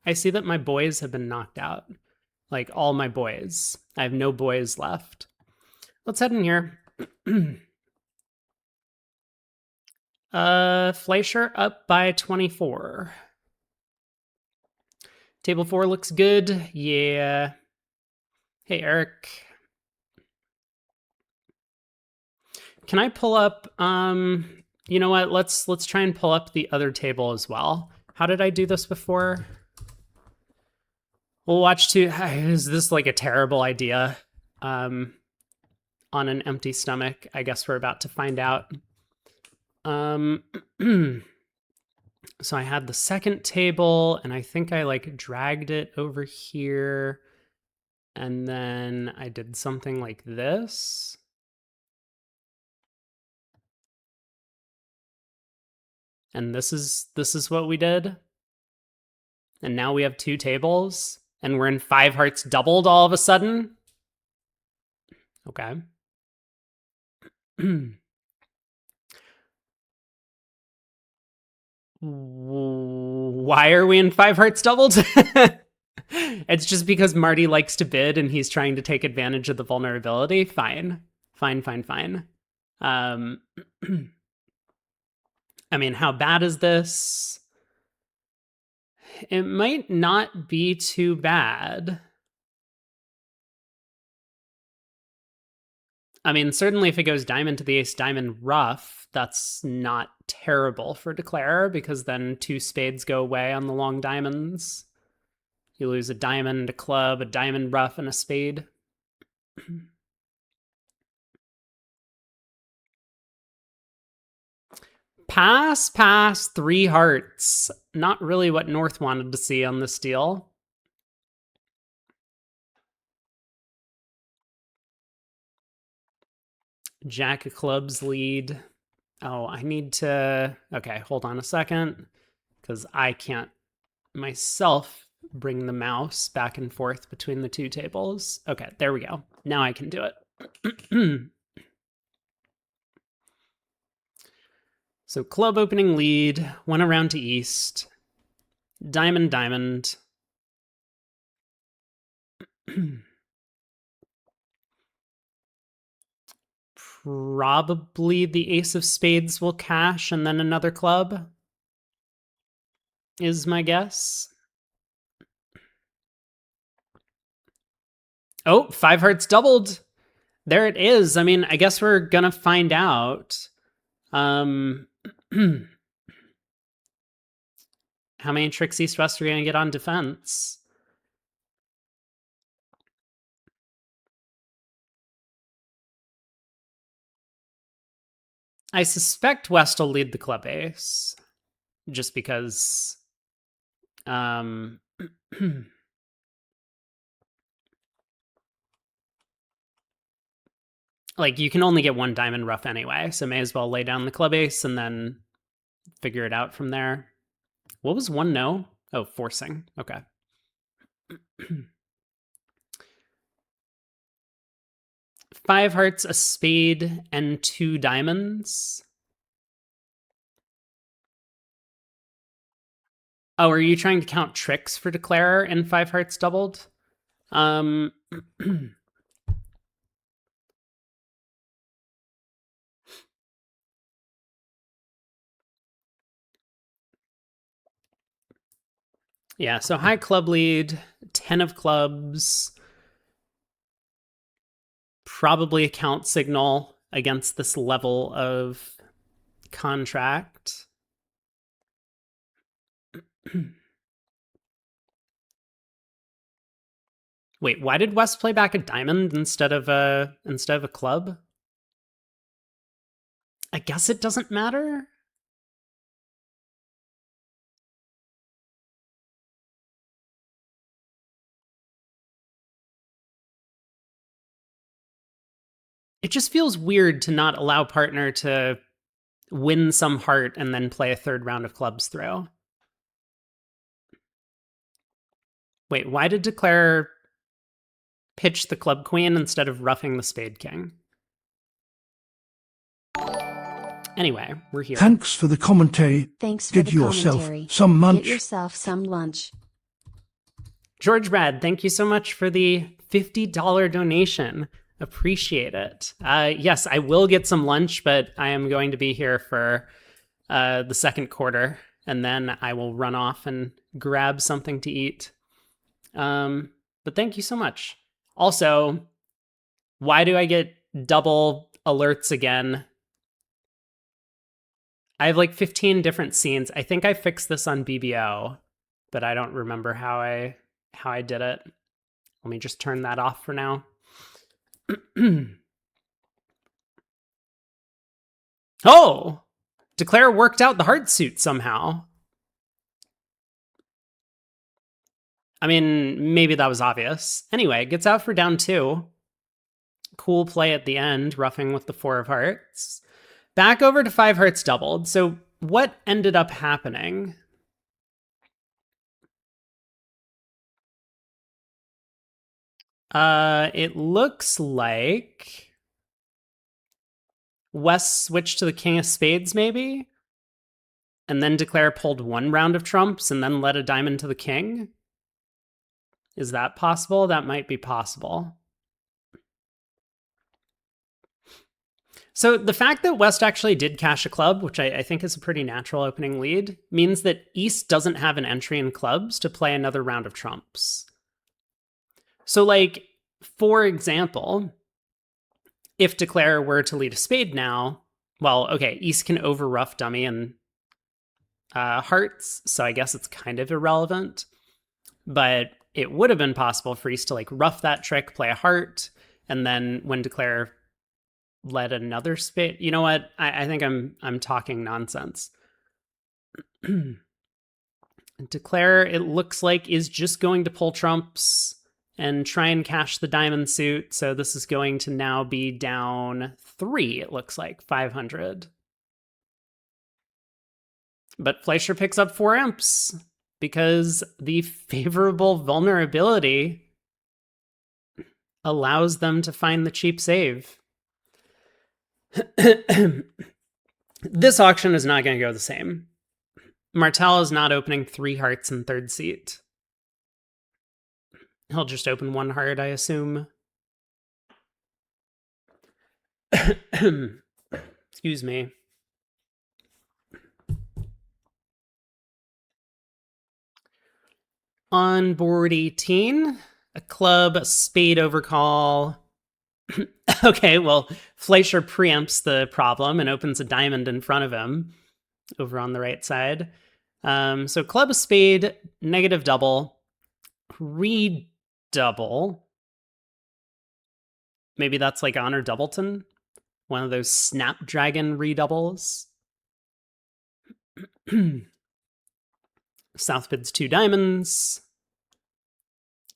I see that my boys have been knocked out. Like, all my boys. I have no boys left. Let's head in here. Fleischer up by 24. Table 4 looks good. Yeah. Hey, Eric. Can I pull up, you know what? Let's try and pull up the other table as well. How did I do this before? We'll watch two. Is this like a terrible idea? On an empty stomach? I guess we're about to find out. So I had the second table, and I think I like dragged it over here, and then I did something like this. And this is what we did. And now we have two tables, and we're in 5 hearts doubled all of a sudden. Okay. Why are we in 5 hearts doubled? It's just because Marty likes to bid and he's trying to take advantage of the vulnerability. Fine. I mean, how bad is this? It might not be too bad. I mean, certainly if it goes diamond to the ace, diamond ruff, that's not terrible for declare, because then 2 spades go away on the long diamonds. You lose a diamond, a club, a diamond ruff, and a spade. Pass, 3 hearts. Not really what North wanted to see on this deal. Jack of clubs lead. Oh, I need to... Okay, hold on a second, because I can't myself bring the mouse back and forth between the 2 tables. Okay, there we go. Now I can do it. So club opening lead, 1 around to east. Diamond, diamond. Probably the ace of spades will cash and then another club, is my guess. Oh, 5 hearts doubled. There it is. I mean, I guess we're gonna find out. How many tricks east-west are gonna get on defense? I suspect West will lead the club ace, just because like, you can only get 1 diamond ruff anyway, so may as well lay down the club ace and then figure it out from there. What was 1 no? Oh, forcing. Okay. 5 hearts, a spade, and 2 diamonds. Oh, are you trying to count tricks for declare in 5 hearts doubled? Yeah, so high club lead, 10 of clubs. Probably a count signal against this level of contract. Wait, why did West play back a diamond instead of a club? I guess it doesn't matter. It just feels weird to not allow partner to win some heart and then play a 3rd round of clubs through. Wait, why did declare pitch the club queen instead of roughing the spade king? Anyway, we're here. Thanks for the commentary. Thanks for Get the yourself commentary. some munch. Get yourself some lunch. George Brad, thank you so much for the $50 donation. Appreciate it. Yes, I will get some lunch, but I am going to be here for the second quarter, and then I will run off and grab something to eat. But thank you so much. Also, why do I get double alerts again? I have like 15 different scenes. I think I fixed this on BBO, but I don't remember how I did it. Let me just turn that off for now. Oh, Declare worked out the heart suit somehow. I mean, maybe that was obvious. Anyway, gets out for down 2. Cool play at the end, roughing with the 4 of hearts. Back over to 5 hearts doubled. So what ended up happening? It looks like West switched to the king of spades, maybe? And then Declare pulled 1 round of trumps and then led a diamond to the king? Is that possible? That might be possible. So the fact that West actually did cash a club, which I think is a pretty natural opening lead, means that East doesn't have an entry in clubs to play another round of trumps. So, like, for example, if Declare were to lead a spade now, well, okay, East can over rough dummy and hearts, so I guess it's kind of irrelevant. But it would have been possible for East to like rough that trick, play a heart, and then when Declare led another spade, you know what? I think I'm talking nonsense. Declare, it looks like, is just going to pull trumps and try and cash the diamond suit. So this is going to now be down 3, it looks like, 500. But Fleischer picks up 4 imps because the favorable vulnerability allows them to find the cheap save. This auction is not going to go the same. Martel is not opening 3 hearts in third seat. He'll just open 1 heart, I assume. Excuse me. On board 18, a club, a spade overcall. Okay, well, Fleischer preempts the problem and opens a diamond in front of him over on the right side. So club, spade, negative double, redouble. Maybe that's like Honor Doubleton, one of those Snapdragon redoubles. South bids 2 diamonds.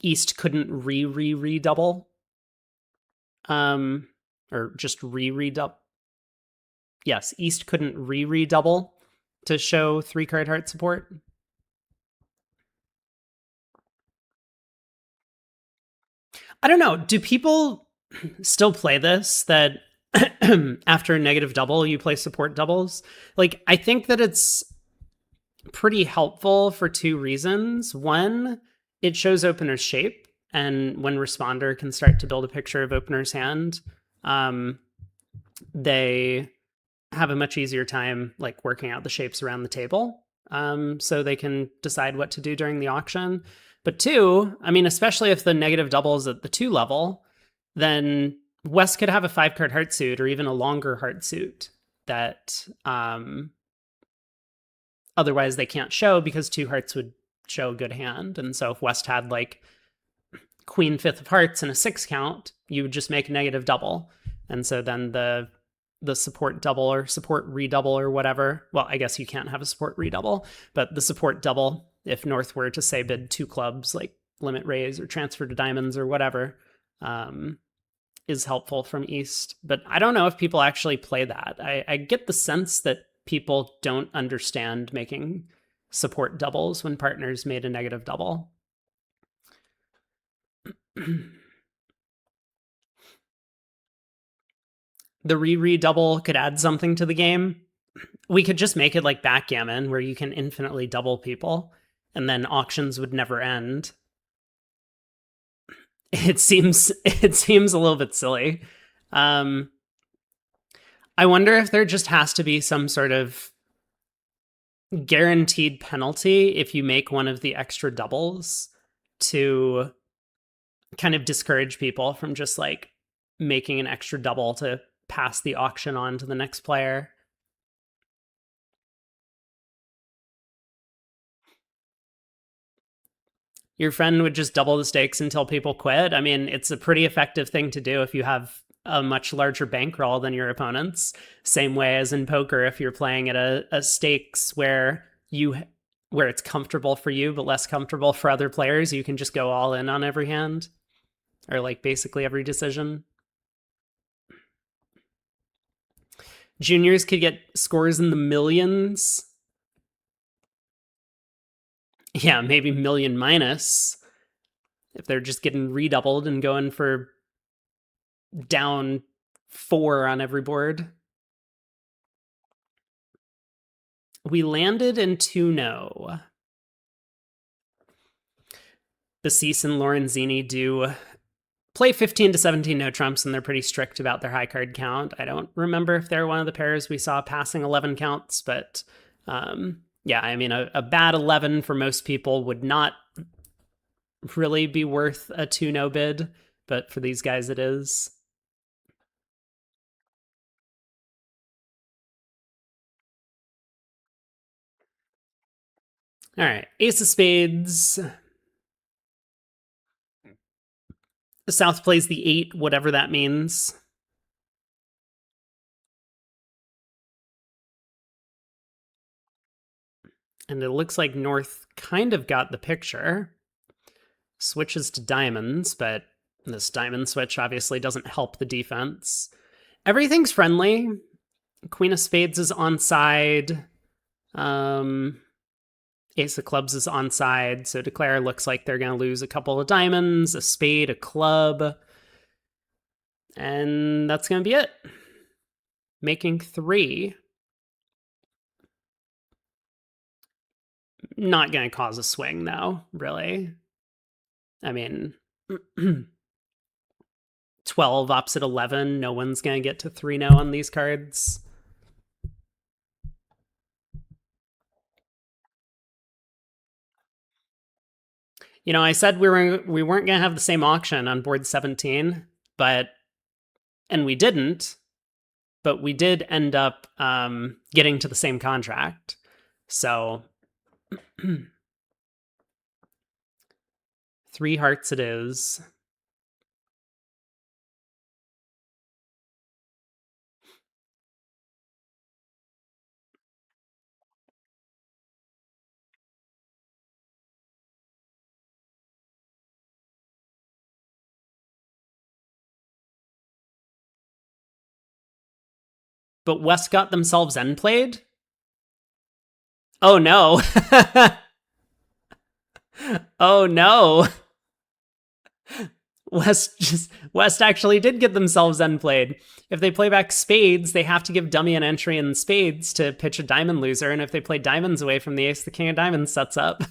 East couldn't redouble. Or just redouble. Yes, East couldn't redouble to show 3-card heart support. I don't know. Do people still play this that after a negative double, you play support doubles? Like, I think that it's pretty helpful for 2 reasons. One, it shows opener's shape, and when responder can start to build a picture of opener's hand, they have a much easier time like working out the shapes around the table, so they can decide what to do during the auction. But 2, I mean, especially if the negative double is at the 2 level, then West could have a 5-card heart suit or even a longer heart suit that otherwise they can't show because 2 hearts would show a good hand. And so if West had like Queen 5th of hearts and a 6 count, you would just make a negative double. And so then the support double or support redouble or whatever, well, I guess you can't have a support redouble, but the support double, if North were to say bid 2 clubs like limit raise or transfer to diamonds or whatever, is helpful from East. But I don't know if people actually play that. I get the sense that people don't understand making support doubles when partners made a negative double. The re-double could add something to the game. We could just make it like backgammon where you can infinitely double people and then auctions would never end. It seems a little bit silly. Um, I wonder if there just has to be some sort of guaranteed penalty if you make one of the extra doubles to kind of discourage people from just like making an extra double to pass the auction on to the next player. Your friend would just double the stakes until people quit. I mean, it's a pretty effective thing to do if you have a much larger bankroll than your opponents. Same way as in poker, if you're playing at a stakes where it's comfortable for you but less comfortable for other players, you can just go all in on every hand or like basically every decision. Juniors could get scores in the millions. Yeah, maybe million minus if they're just getting redoubled and going for down 4 on every board. We landed in 2-0. Basis and Lorenzini do play 15 to 17 no trumps, and they're pretty strict about their high card count. I don't remember if they're one of the pairs we saw passing 11 counts, but yeah, I mean, a bad 11 for most people would not really be worth a 2-0 bid, but for these guys it is. All right, ace of spades. The South plays the 8, whatever that means. And it looks like North kind of got the picture. Switches to diamonds, but this diamond switch obviously doesn't help the defense. Everything's friendly. Queen of spades is onside. Ace of clubs is onside, so declare looks like they're going to lose a couple of diamonds, a spade, a club. And that's going to be it. Making 3. Not going to cause a swing, though, really. I mean, 12 opposite 11, no one's going to get to 3-0 on these cards. You know, I said we weren't going to have the same auction on board 17, and we didn't, but we did end up getting to the same contract. So 3 hearts it is. But West got themselves end played? Oh no. Oh no. West actually did get themselves end played. If they play back spades, they have to give dummy an entry in spades to pitch a diamond loser, and if they play diamonds away from the ace, the king of diamonds sets up.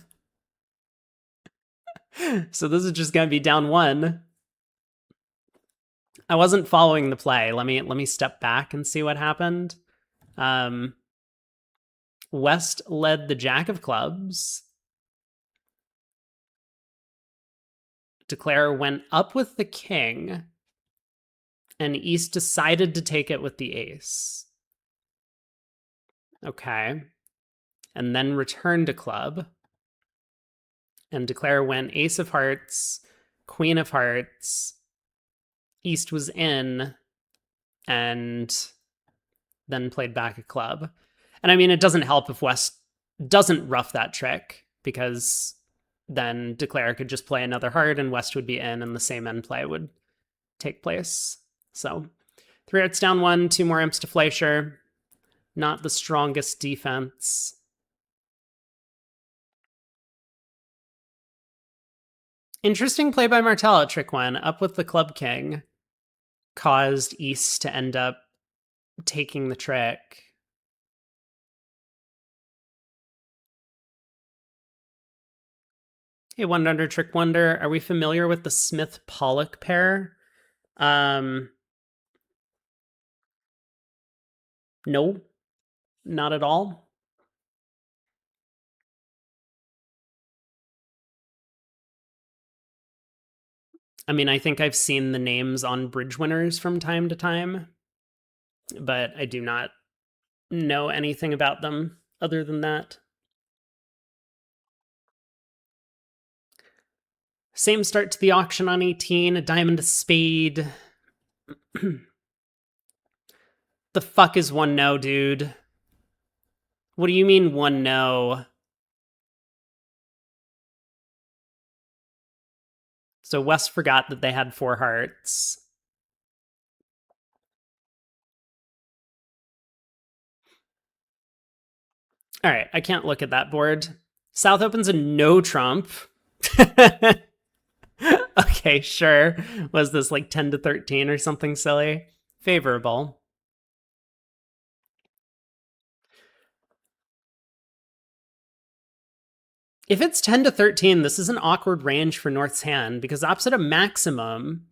So this is just gonna be down 1. I wasn't following the play. Let me step back and see what happened. West led the jack of clubs. Declare went up with the king, and East decided to take it with the ace. Okay. And then return to club. And Declare went ace of hearts, queen of hearts. East was in, and then played back a club. And I mean, it doesn't help if West doesn't rough that trick, because then Declare could just play another heart and West would be in and the same end play would take place. So 3 hearts down 1, 2 more imps to Fleischer. Not the strongest defense. Interesting play by Martel at trick 1. Up with the club king caused East to end up taking the trick. Hey, One Under Trick Wonder, are we familiar with the Smith Pollock pair? No, not at all. I mean, I think I've seen the names on bridge winners from time to time, but I do not know anything about them other than that. Same start to the auction on 18, a diamond, a spade. The fuck is one no, dude? What do you mean one no? So West forgot that they had four hearts. All right, I can't look at that board. South opens a no trump. Okay, sure. Was this like 10 to 13 or something silly? Favorable. If it's 10 to 13, this is an awkward range for North's hand because opposite a maximum,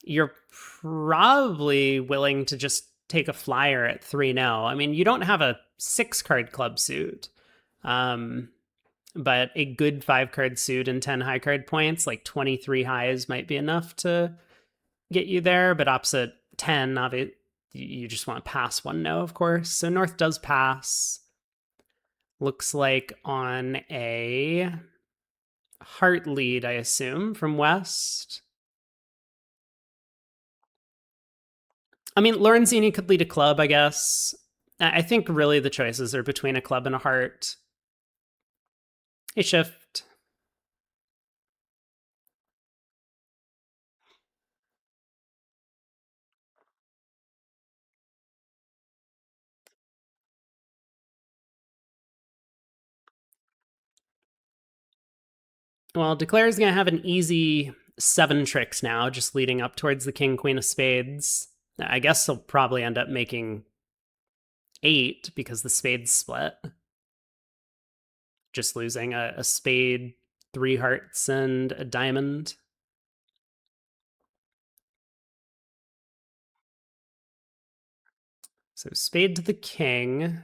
you're probably willing to just take a flyer at 3-0. I mean, you don't have a 6-card club suit. But a good 5-card suit and 10 high card points, like 23 highs, might be enough to get you there. But opposite 10, obviously, you just want to pass one no, of course. So North does pass. Looks like on a heart lead, I assume, from West. I mean, Lorenzini could lead a club, I guess. I think really the choices are between a club and a heart. A shift. Well, Declare's going to have an easy 7 tricks now, just leading up towards the king, queen of spades. I guess he'll probably end up making 8 because the spades split. Just losing a spade, 3 hearts, and a diamond. So spade to the king.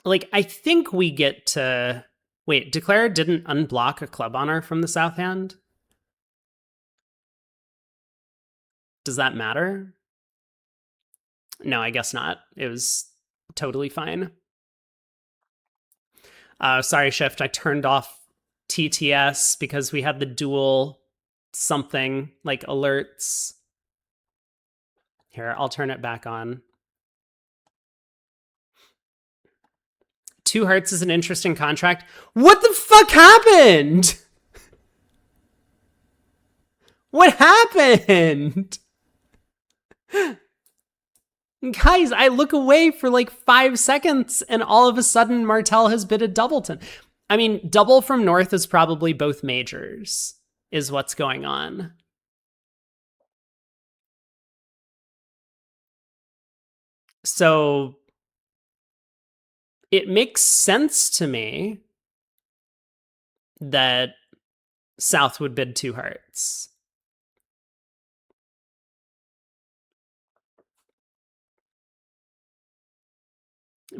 Like, I think we get to... Wait, Declare didn't unblock a club honor from the south hand? Does that matter? No, I guess not. It was totally fine. Sorry, Shift. I turned off TTS because we had the dual something like alerts. Here, I'll turn it back on. 2 hearts is an interesting contract. What the fuck happened? What happened? Guys, I look away for like 5 seconds and all of a sudden Martel has bid a doubleton. I mean, double from North is probably both majors, is what's going on. So it makes sense to me that South would bid 2 hearts.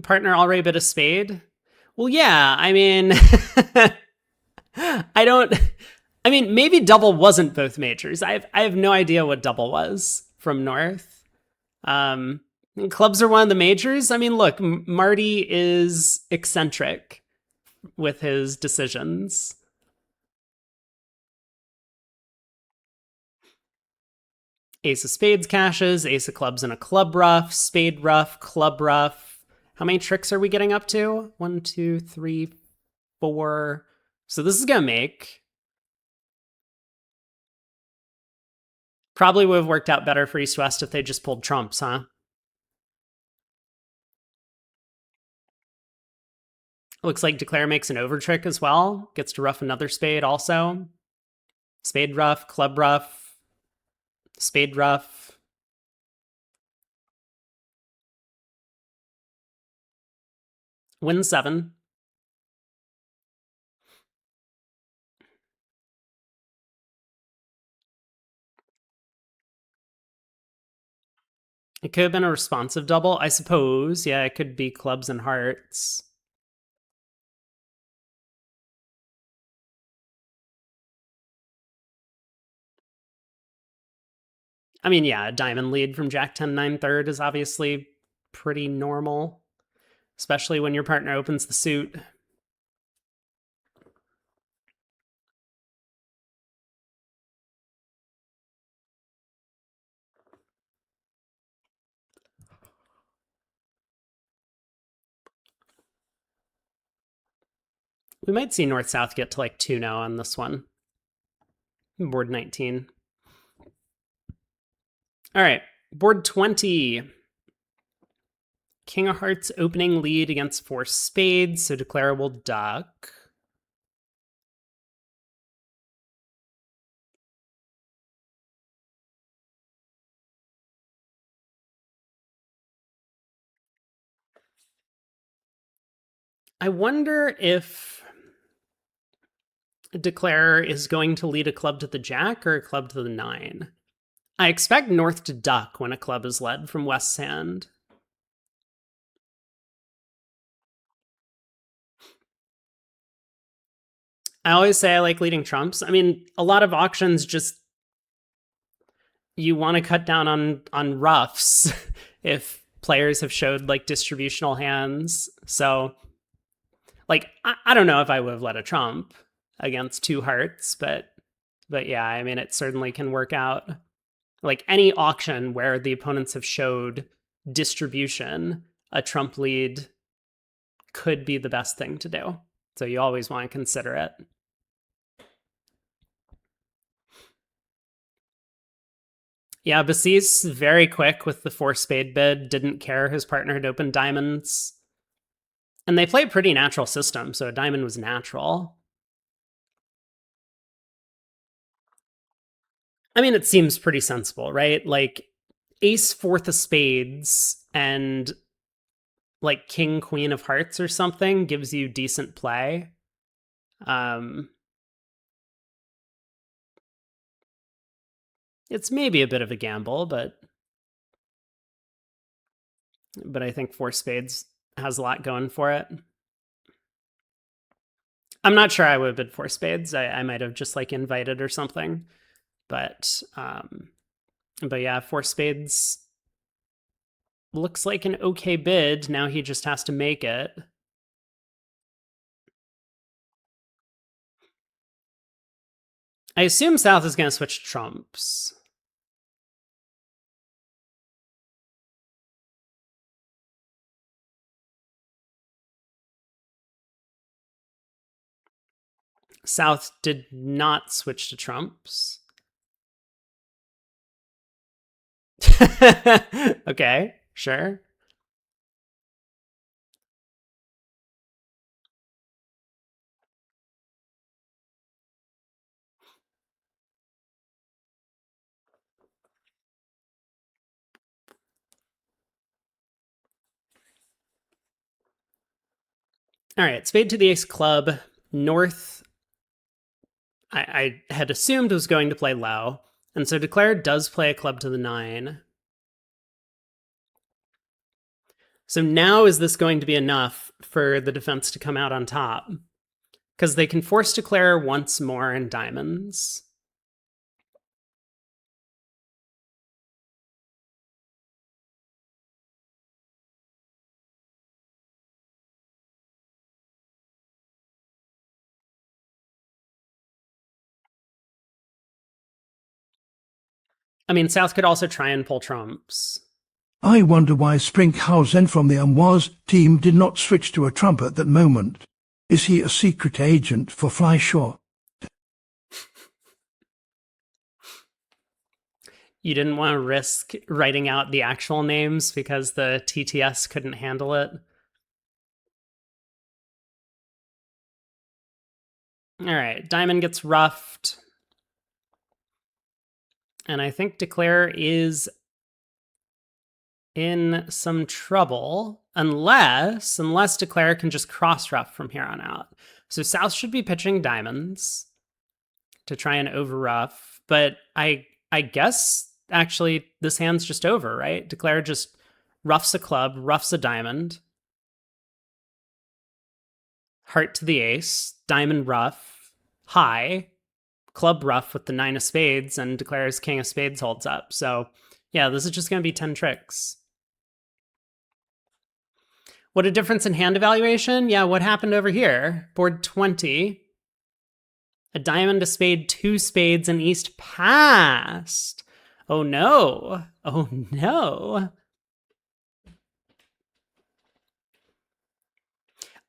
Partner already bid a spade? Well, yeah, I mean, I mean, maybe double wasn't both majors. I have no idea what double was from North. Clubs are one of the majors. I mean, look, Marty is eccentric with his decisions. Ace of spades cashes, ace of clubs and a club ruff, spade ruff, club ruff. How many tricks are we getting up to? 1, 2, 3, 4. So this is going to make... Probably would have worked out better for East West if they just pulled trumps, huh? Looks like Declare makes an over trick as well. Gets to ruff another spade also. Spade ruff, club ruff, spade ruff. Win 7. It could have been a responsive double, I suppose. Yeah, it could be clubs and hearts. I mean, yeah, a diamond lead from Jack 10 9 third is obviously pretty normal, especially when your partner opens the suit. We might see North South get to like 2-0 on this one. Board 19. All right, board 20. King of Hearts opening lead against 4 spades, so declare will duck. I wonder if declare is going to lead a club to the jack or a club to the 9. I expect North to duck when a club is led from West's hand. I always say I like leading trumps. I mean, a lot of auctions just you want to cut down on roughs if players have showed like distributional hands. So like I don't know if I would have led a trump against 2 hearts, but yeah, I mean it certainly can work out. Like any auction where the opponents have showed distribution, a trump lead could be the best thing to do. So you always want to consider it. Yeah, Basis very quick with the 4 spade bid, didn't care his partner had opened diamonds. And they play a pretty natural system, so a diamond was natural. I mean, it seems pretty sensible, right? Like ace 4th of spades and like king queen of hearts or something gives you decent play. It's maybe a bit of a gamble, but I think 4 spades has a lot going for it. I'm not sure I would have bid 4 spades. I might have just like invited or something. But yeah, 4 spades looks like an okay bid. Now he just has to make it. I assume South is going to switch trumps. South did not switch to trumps. Okay, sure. All right, spade to the ace club. North, I had assumed was going to play low. And so declare does play a club to the 9. So now is this going to be enough for the defense to come out on top? Because they can force declare once more in diamonds. I mean, South could also try and pull trumps. I wonder why Springhausen from the Amboise team did not switch to a trump at that moment. Is he a secret agent for Flyshaw? You didn't want to risk writing out the actual names because the TTS couldn't handle it. All right, diamond gets roughed. And I think declare is in some trouble unless declare can just cross rough from here on out. So South should be pitching diamonds to try and over rough, but I guess actually, this hand's just over, right? Declare just roughs a club, roughs a diamond, heart to the ace, diamond rough, high, club rough with the nine of spades, and declares king of spades holds up. So yeah, this is just going to be 10 tricks. What a difference in hand evaluation. Yeah, what happened over here? Board 20. A diamond, a spade, two spades, and east passed. Oh no. Oh no.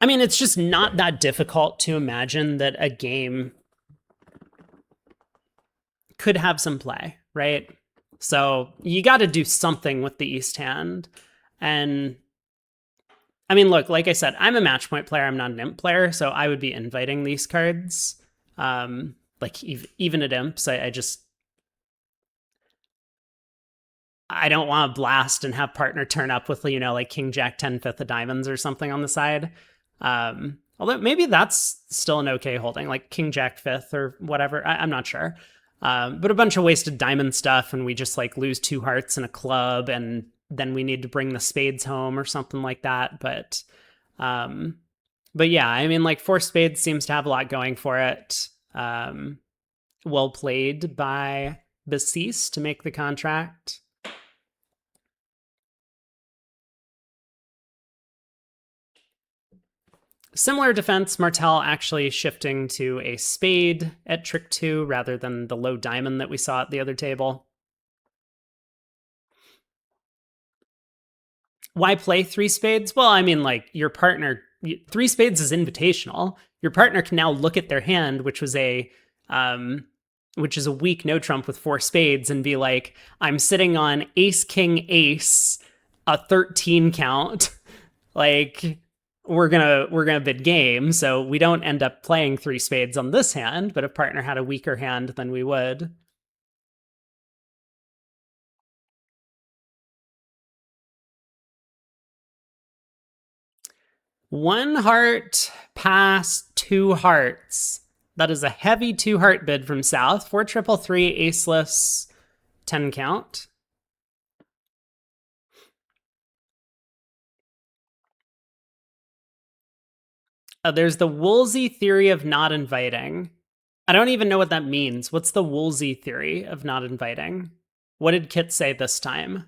I mean, it's just not that difficult to imagine that a game could have some play, right? So you got to do something with the east hand. And I mean, look, like I said, I'm a match point player. I'm not an imp player, so I would be inviting these cards. Like even at imps, I just I don't want to blast and have partner turn up with, you know, like king jack 10 fifth of diamonds or something on the side. Although maybe that's still an okay holding, like king jack fifth or whatever. I'm not sure. But a bunch of wasted diamond stuff, and we just like lose two hearts and a club, and then we need to bring the spades home or something like that. But yeah, I mean, like four spades seems to have a lot going for it. Well played by Besis to make the contract. Similar defense, Martel actually shifting to a spade at trick 2 rather than the low diamond that we saw at the other table. Why play three spades? Well, I mean, like your partner, three spades is invitational. Your partner can now look at their hand, which is a weak no trump with four spades, and be like, I'm sitting on ace, king, ace, a 13 count. Like, we're gonna bid game, so we don't end up playing three spades on this hand, but if partner had a weaker hand, then we would. One heart past two hearts. That is a heavy two heart bid from South. 4-3-3, aceless, 10 count. There's the Woolsey theory of not inviting. I don't even know what that means. What's the Woolsey theory of not inviting? What did Kit say this time?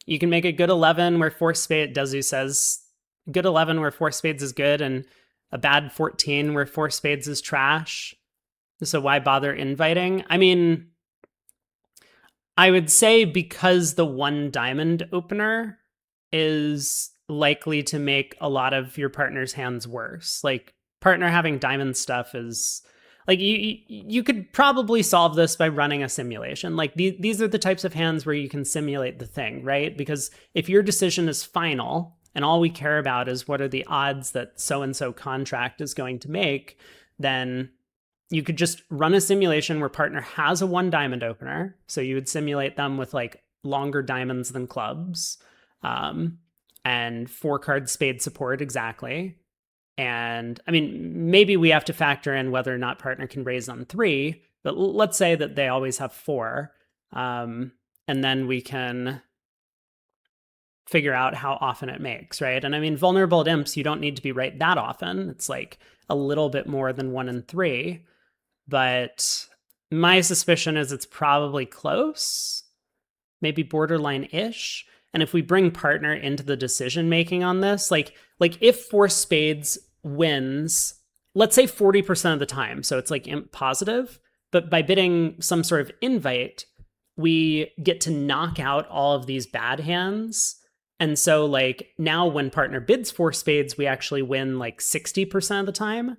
You can make a good 11 where four spades, Dezu says, good 11 where four spades is good, and a bad 14 where four spades is trash. So why bother inviting? I mean, I would say because the one diamond opener is likely to make a lot of your partner's hands worse. Like partner having diamond stuff is like you could probably solve this by running a simulation. Like these are the types of hands where you can simulate the thing, right? Because if your decision is final and all we care about is what are the odds that so and so contract is going to make, then you could just run a simulation where partner has a one diamond opener. So you would simulate them with like longer diamonds than clubs, and four card spade support exactly. And I mean, maybe we have to factor in whether or not partner can raise on three, but let's say that they always have four. And then we can figure out how often it makes, right? And I mean, vulnerable at imps, you don't need to be right that often. It's like a little bit more than 1 and 3. But my suspicion is it's probably close, maybe borderline-ish. And if we bring partner into the decision making on this, like if four spades wins, let's say 40% of the time, so it's like imp positive, but by bidding some sort of invite, we get to knock out all of these bad hands. And so like now when partner bids four spades, we actually win like 60% of the time.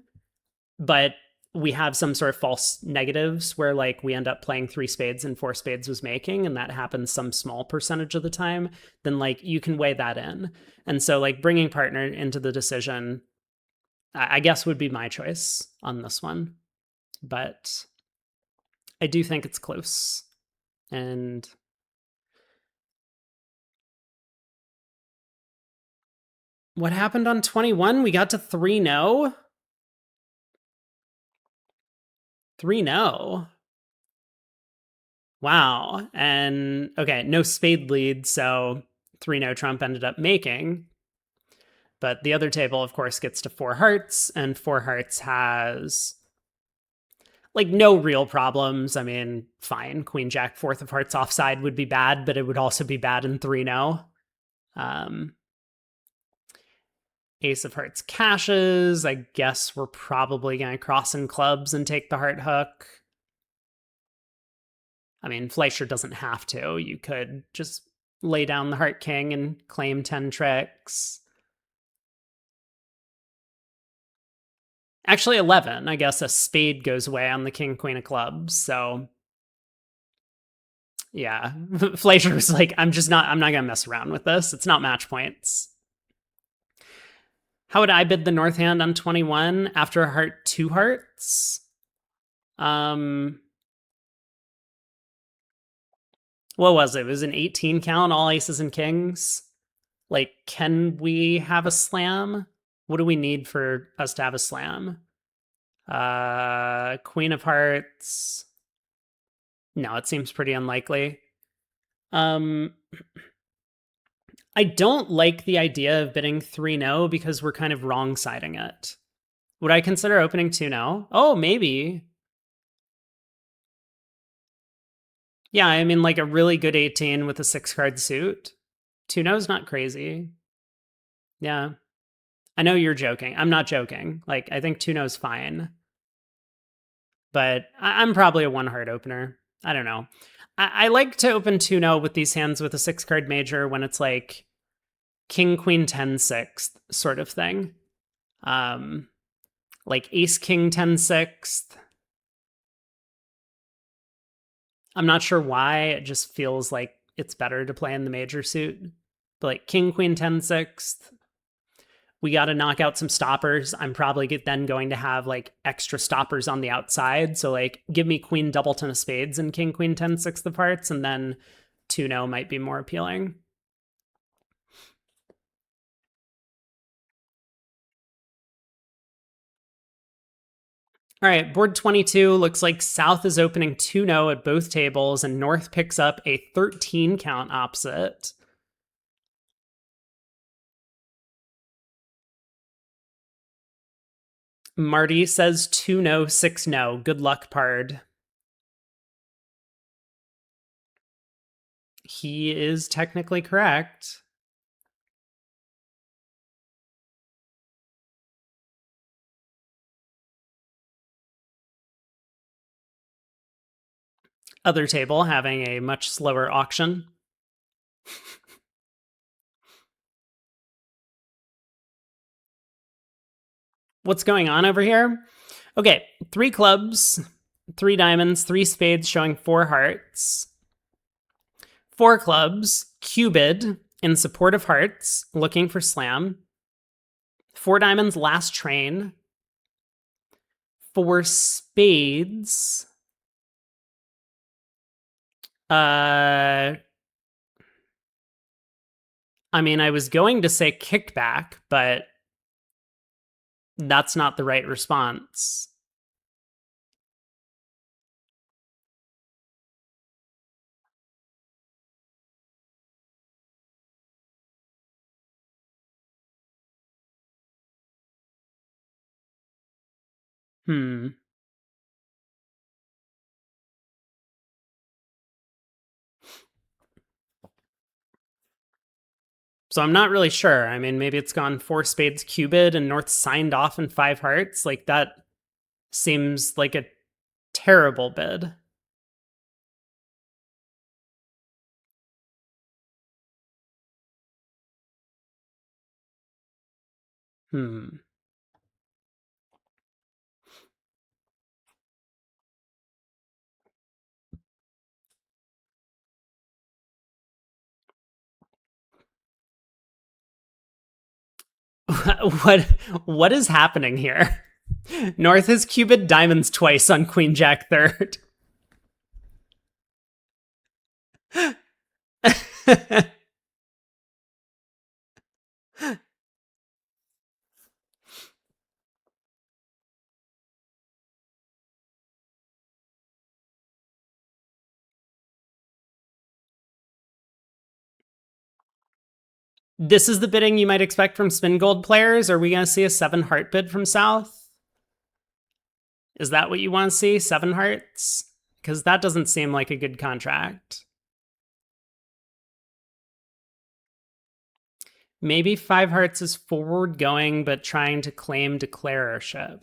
But we have some sort of false negatives where like we end up playing three spades and four spades was making, and that happens some small percentage of the time, then like you can weigh that in. And so like bringing partner into the decision, I guess would be my choice on this one. But I do think it's close. And what happened on 21? We got to 3-0. 3-0. Wow. And okay, no spade lead, so 3-0 Trump ended up making. But the other table, of course, gets to four hearts, and four hearts has like no real problems. I mean, fine. Queen Jack, fourth of hearts offside would be bad, but it would also be bad in 3-0. Ace of hearts cashes. I guess we're probably going to cross in clubs and take the heart hook. I mean, Fleischer doesn't have to. You could just lay down the heart king and claim 10 tricks. Actually, 11. I guess a spade goes away on the king, queen of clubs. So, yeah. Fleischer was like, I'm not going to mess around with this. It's not match points. How would I bid the north hand on 21 after a heart, two hearts? What was it? It was an 18 count, all aces and kings. Like, can we have a slam? What do we need for us to have a slam? Queen of hearts. No, it seems pretty unlikely. I don't like the idea of bidding 3-0 because we're kind of wrong siding it. Would I consider opening 2-0? Oh, maybe. Yeah, I mean, like a really good 18 with a 6-card suit. 2-0 is not crazy. Yeah. I know you're joking. I'm not joking. Like, I think 2-0 is fine. But I'm probably a one heart opener. I don't know. I like to open 2-0 with these hands with a 6-card major when it's like king, queen, 10, 6 sort of thing. Like ace, king, 10, 6. I'm not sure why. It just feels like it's better to play in the major suit. But like king, queen, 10, 6. We got to knock out some stoppers. I'm probably then going to have like extra stoppers on the outside. So like give me queen double ten of spades and king queen 10 6 of hearts, and then 2-0 might be more appealing. All right, board 22 looks like South is opening 2-0 at both tables, and North picks up a 13 count opposite. Marty says 2-0, 6-0. Good luck, Pard. He is technically correct. Other table having a much slower auction. What's going on over here? Okay, 3 clubs, 3 diamonds, 3 spades showing 4 hearts. 4 clubs, Cupid in support of hearts, looking for slam. 4 diamonds, last train. 4 spades. I mean, I was going to say kickback, but that's not the right response. Hmm. So I'm not really sure. I mean, maybe it's gone 4 spades Cupid and North signed off in 5 hearts. Like that seems like a terrible bid. Hmm. what what is happening here? North has Cupid diamonds twice on Queen Jack third. This is the bidding you might expect from Spingold players. Are we going to see a 7 heart bid from South? Is that what you want to see? 7 hearts? Because that doesn't seem like a good contract. Maybe 5 hearts is forward going, but trying to claim declarership.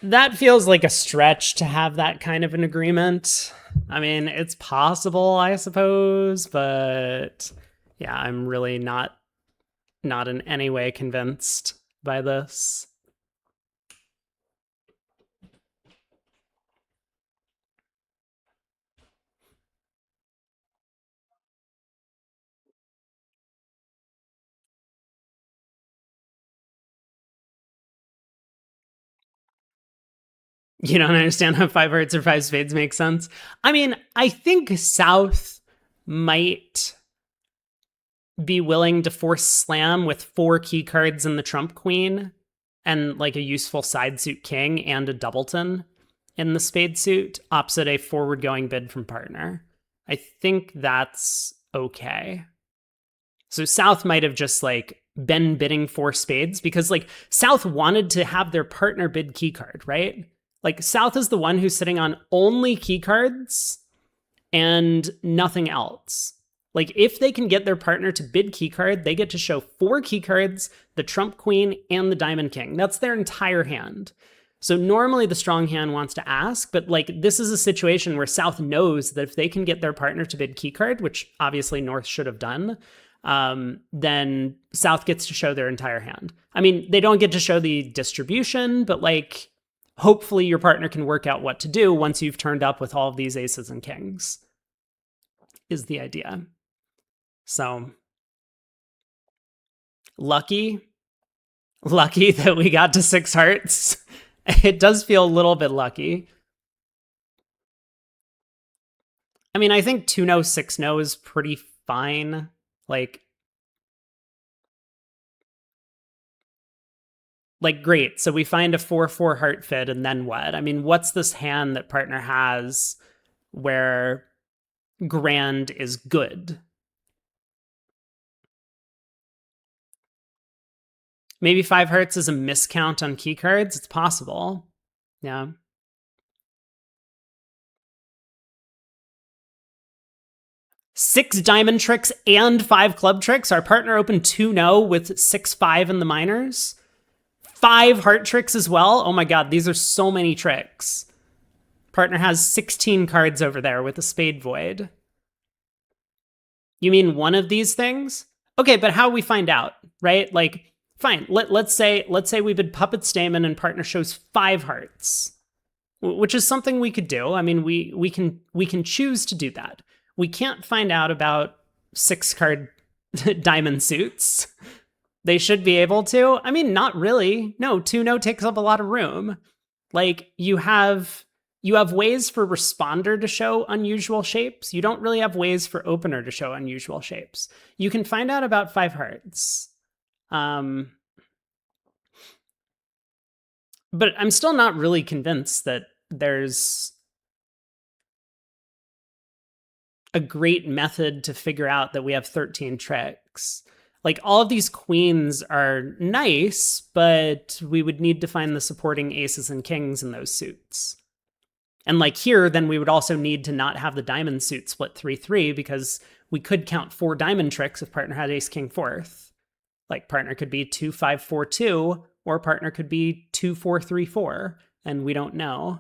That feels like a stretch to have that kind of an agreement. I mean, it's possible, I suppose, but yeah, I'm really not in any way convinced by this. You don't understand how 5 hearts or 5 spades make sense? I mean, I think South might be willing to force slam with 4 key cards in the trump queen and like a useful side suit king and a doubleton in the spade suit opposite a forward going bid from partner. I think that's okay. So South might have just like been bidding 4 spades because like South wanted to have their partner bid key card, right? Like South is the one who's sitting on only key cards and nothing else. Like if they can get their partner to bid key card, they get to show 4 key cards, the trump queen and the diamond king. That's their entire hand. So normally the strong hand wants to ask, but like this is a situation where South knows that if they can get their partner to bid key card, which obviously North should have done, then South gets to show their entire hand. I mean, they don't get to show the distribution, but like hopefully your partner can work out what to do once you've turned up with all of these aces and kings, is the idea. So lucky that we got to 6 hearts. It does feel a little bit lucky. I mean, I think 2-no, 6-no is pretty fine. Like great. So we find a 4-4 heart fit, and then what? I mean, what's this hand that partner has where grand is good? Maybe 5 hearts is a miscount on key cards. It's possible. Yeah. Six diamond tricks and 5 club tricks. Our partner opened 2-no with 6-5 in the minors. 5 heart tricks as well. Oh my god, these are so many tricks. Partner has 16 cards over there with a spade void. You mean one of these things? Okay, but how we find out, right? Like, fine. Let's say we bid puppet stamen and partner shows 5 hearts, which is something we could do. I mean, we can choose to do that. We can't find out about 6 card diamond suits. They should be able to. I mean, not really. No, 2-no takes up a lot of room. Like you have ways for responder to show unusual shapes. You don't really have ways for opener to show unusual shapes. You can find out about 5 hearts. But I'm still not really convinced that there's a great method to figure out that we have 13 tricks. Like all of these queens are nice, but we would need to find the supporting aces and kings in those suits. And like here, then we would also need to not have the diamond suit split 3-3 because we could count 4 diamond tricks if partner had ace king fourth. Like partner could be 2-5-4-2, or partner could be 2-4-3-4, and we don't know.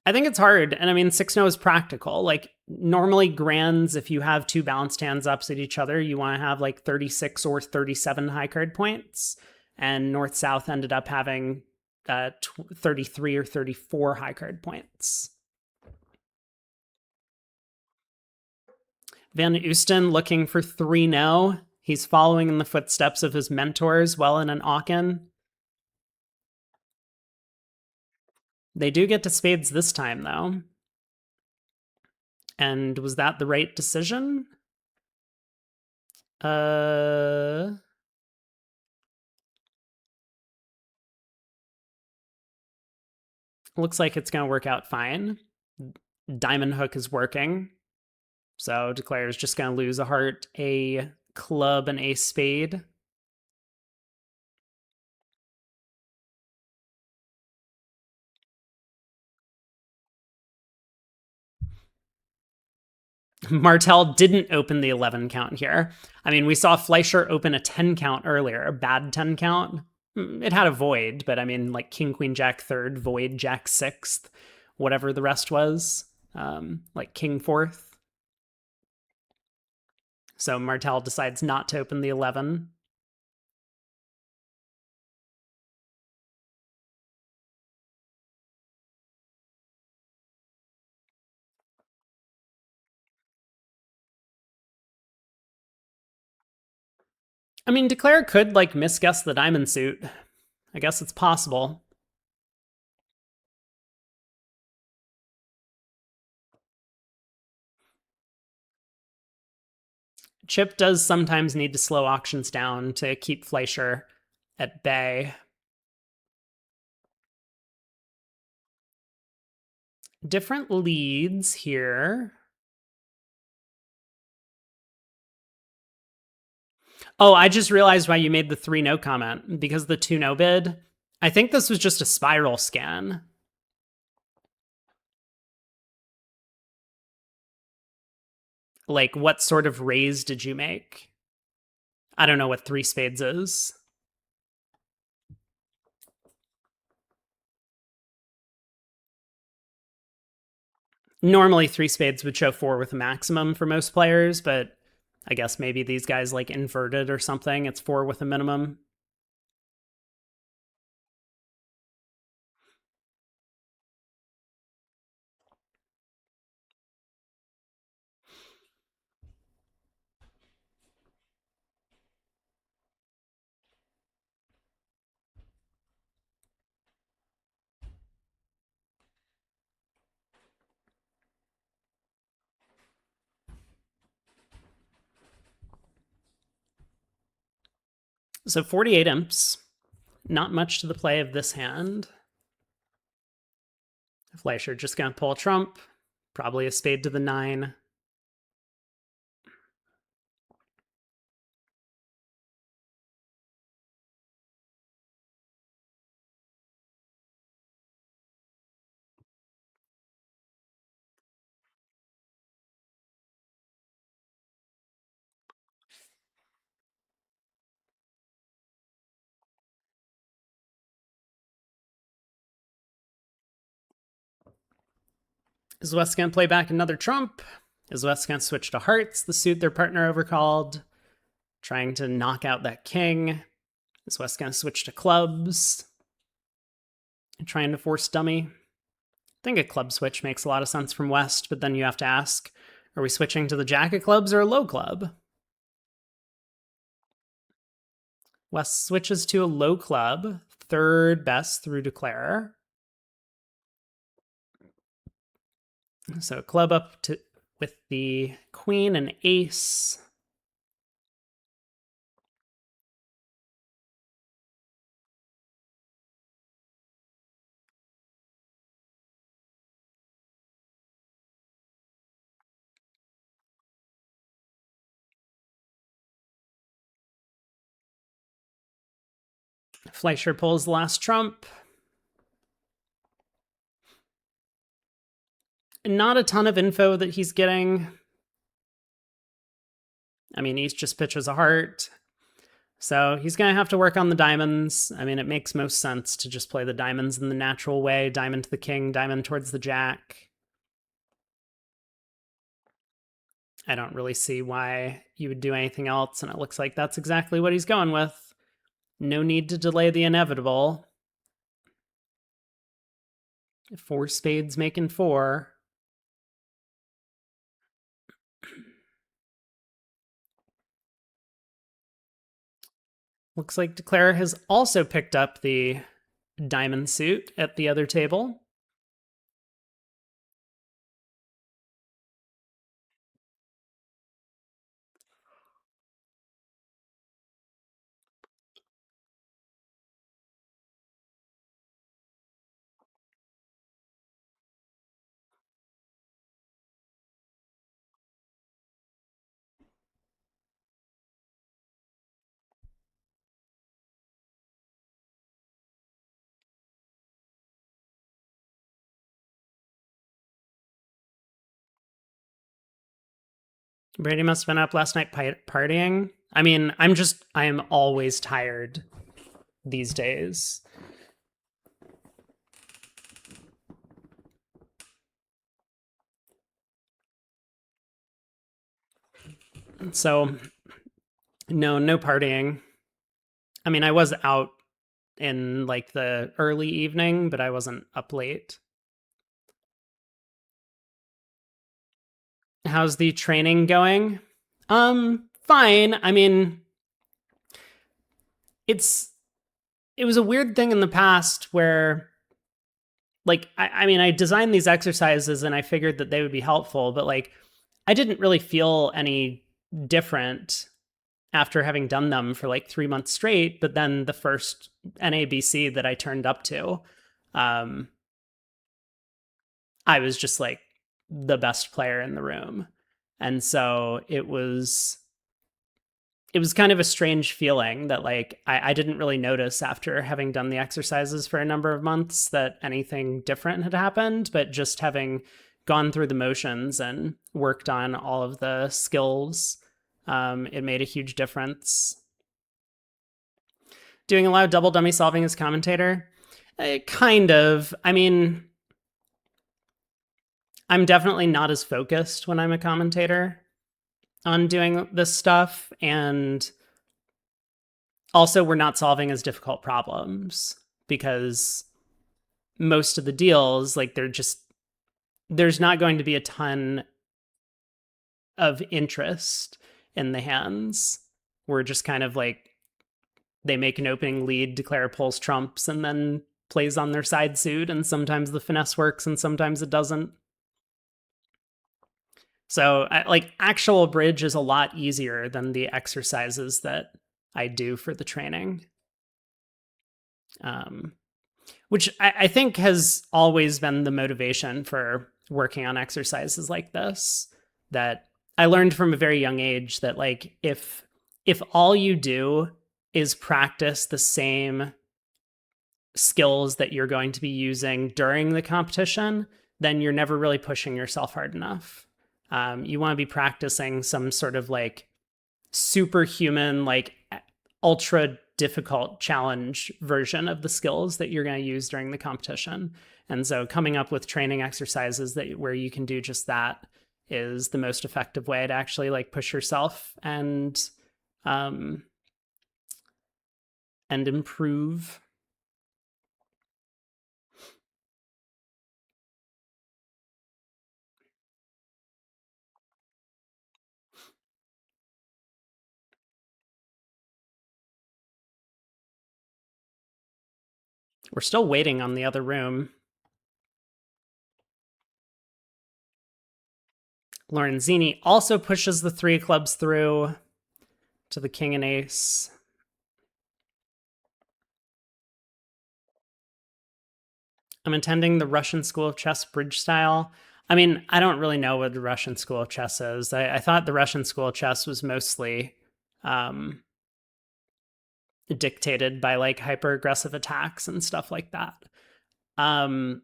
I think it's hard. And I mean, 6-no is practical. Like normally grands, if you have 2 balanced hands opposite each other, you want to have like 36 or 37 high card points. And North-South ended up having 33 or 34 high card points. Van Oosten looking for 3-no. He's following in the footsteps of his mentors, Wellen and Aachen. They do get to spades this time, though. And was that the right decision? Looks like it's going to work out fine. Diamond hook is working. So Declare is just going to lose a heart, a club, and a spade. Martel didn't open the 11 count here. I mean, we saw Fleischer open a 10 count earlier, a bad 10 count. It had a void, but I mean, like King, Queen, Jack third, void, Jack sixth, whatever the rest was, like King fourth. So Martel decides not to open the 11. I mean, Declare could like misguess the diamond suit. I guess it's possible. Chip does sometimes need to slow auctions down to keep Fleischer at bay. Different leads here. Oh, I just realized why you made the 3-no comment. Because the 2-no bid. I think this was just a spiral scan. Like, what sort of raise did you make? I don't know what 3 spades is. Normally 3 spades would show 4 with a maximum for most players, but I guess maybe these guys like inverted or something. It's 4 with a minimum. So 48 imps. Not much to the play of this hand. Fleischer just gonna pull a trump. Probably a spade to the 9. Is West gonna play back another trump? Is West gonna switch to hearts, the suit their partner overcalled? Trying to knock out that king. Is West gonna switch to clubs? Trying to force dummy. I think a club switch makes a lot of sense from West, but then you have to ask, are we switching to the jack of clubs or a low club? West switches to a low club, third best through Declare. So club up to with the queen and ace. Fleischer pulls the last trump. Not a ton of info that he's getting. I mean, East just pitches a heart. So he's going to have to work on the diamonds. I mean, it makes most sense to just play the diamonds in the natural way. Diamond to the king, diamond towards the jack. I don't really see why you would do anything else, and it looks like that's exactly what he's going with. No need to delay the inevitable. 4 spades making 4. Looks like Declare has also picked up the diamond suit at the other table. Brady must have been up last night partying. I mean, I am always tired these days. So, no, no partying. I mean, I was out in like the early evening, but I wasn't up late. How's the training going? Fine. I mean, it's it was a weird thing in the past where like I mean, I designed these exercises and I figured that they would be helpful, but like I didn't really feel any different after having done them for like 3 months straight. But then the first NABC that I turned up to, um, I was just like the best player in the room. And so it was kind of a strange feeling that like I didn't really notice after having done the exercises for a number of months that anything different had happened, but just having gone through the motions and worked on all of the skills, it made a huge difference. Doing a lot of double dummy solving as commentator, kind of. I mean, I'm definitely not as focused when I'm a commentator on doing this stuff, and also we're not solving as difficult problems because most of the deals like there's not going to be a ton of interest in the hands. We're just kind of like they make an opening lead, declare pulls trumps, and then plays on their side suit, and sometimes the finesse works and sometimes it doesn't. So like actual bridge is a lot easier than the exercises that I do for the training. Um, which I think has always been the motivation for working on exercises like this. That I learned from a very young age that like if all you do is practice the same skills that you're going to be using during the competition, then you're never really pushing yourself hard enough. You want to be practicing some sort of like superhuman, like ultra difficult challenge version of the skills that you're going to use during the competition. And so coming up with training exercises that where you can do just that is the most effective way to actually like push yourself um and improve. We're still waiting on the other room. Lorenzini also pushes the three clubs through to the king and ace. I'm attending the Russian School of Chess bridge style. I mean, I don't really know what the Russian School of Chess is. I thought the Russian School of Chess was mostly um, dictated by like hyper aggressive attacks and stuff like that. Um,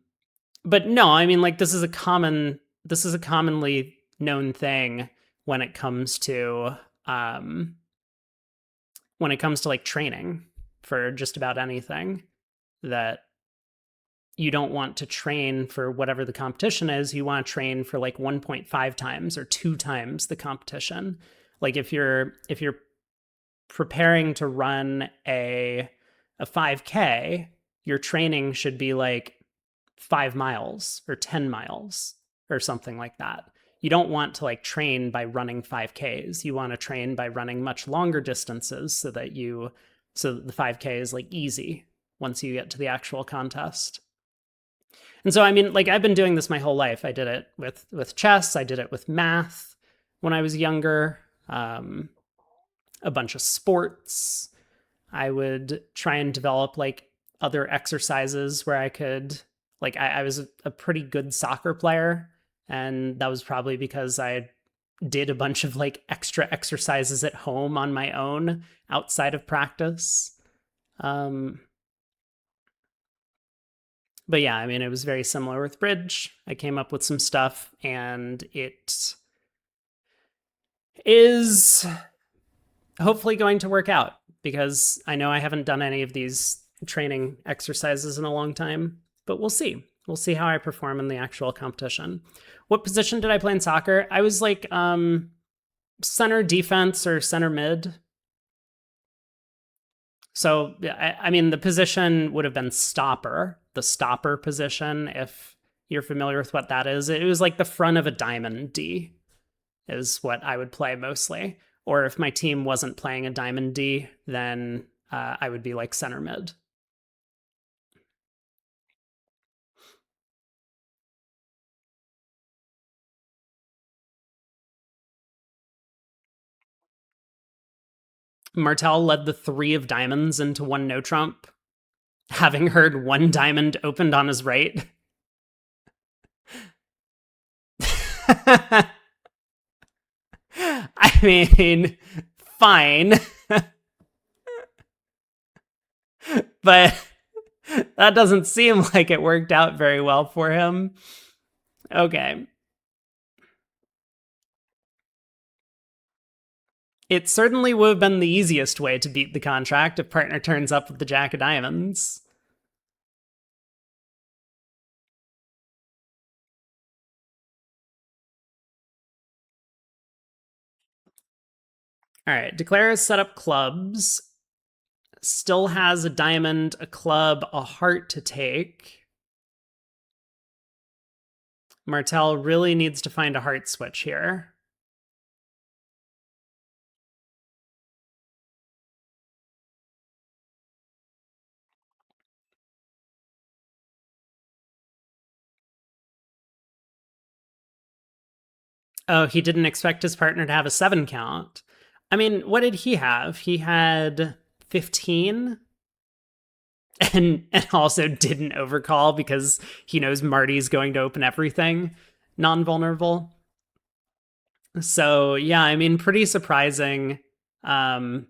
but no, I mean, like this is a commonly known thing when it comes to um, when it comes to like training for just about anything that you don't want to train for whatever the competition is. You want to train for like 1.5 times or 2 times the competition. Like if you're preparing to run a 5K, your training should be like 5 miles or 10 miles or something like that. You don't want to like train by running 5Ks. You want to train by running much longer distances so that the 5K is like easy once you get to the actual contest. And so I mean, like I've been doing this my whole life. I did it with chess. I did it with math when I was younger. A bunch of sports. I would try and develop like other exercises where I could like I was a pretty good soccer player, and that was probably because I did a bunch of like extra exercises at home on my own outside of practice. Um, but yeah, I mean, it was very similar with bridge. I came up with some stuff, and is hopefully going to work out because I know I haven't done any of these training exercises in a long time, but we'll see. We'll see how I perform in the actual competition. What position did I play in soccer? I was like center defense or center mid. So, I mean, the position would have been stopper, the stopper position, if you're familiar with what that is. It was like the front of a diamond D, is what I would play mostly. Or if my team wasn't playing a diamond D, then I would be like center mid. Martel led the three of diamonds into one no trump, having heard one diamond opened on his right. I mean, fine, but that doesn't seem like it worked out very well for him. Okay. It certainly would have been the easiest way to beat the contract if partner turns up with the Jack of Diamonds. All right, Declare has set up clubs. Still has a diamond, a club, a heart to take. Martel really needs to find a heart switch here. Oh, he didn't expect his partner to have a 7 count. I mean, what did he have? He had 15 and also didn't overcall because he knows Marty's going to open everything non-vulnerable. So, yeah, I mean, pretty surprising that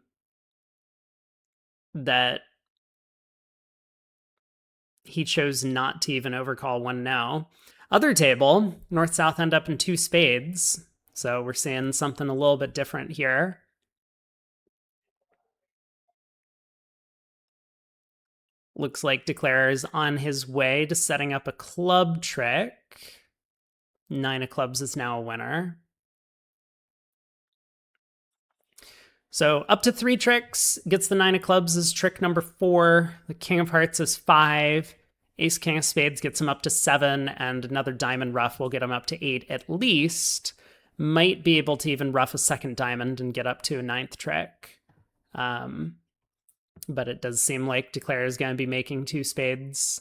he chose not to even overcall one now. Other table, North South end up in 2 spades. So we're seeing something a little bit different here. Looks like Declare is on his way to setting up a club trick. 9 of clubs is now a winner. So up to 3 tricks, gets the 9 of clubs as trick number 4. The King of Hearts is 5. Ace King of Spades gets him up to 7, and another diamond ruff will get him up to 8 at least. Might be able to even ruff a second diamond and get up to a 9th trick. But it does seem like Declare is going to be making 2 spades.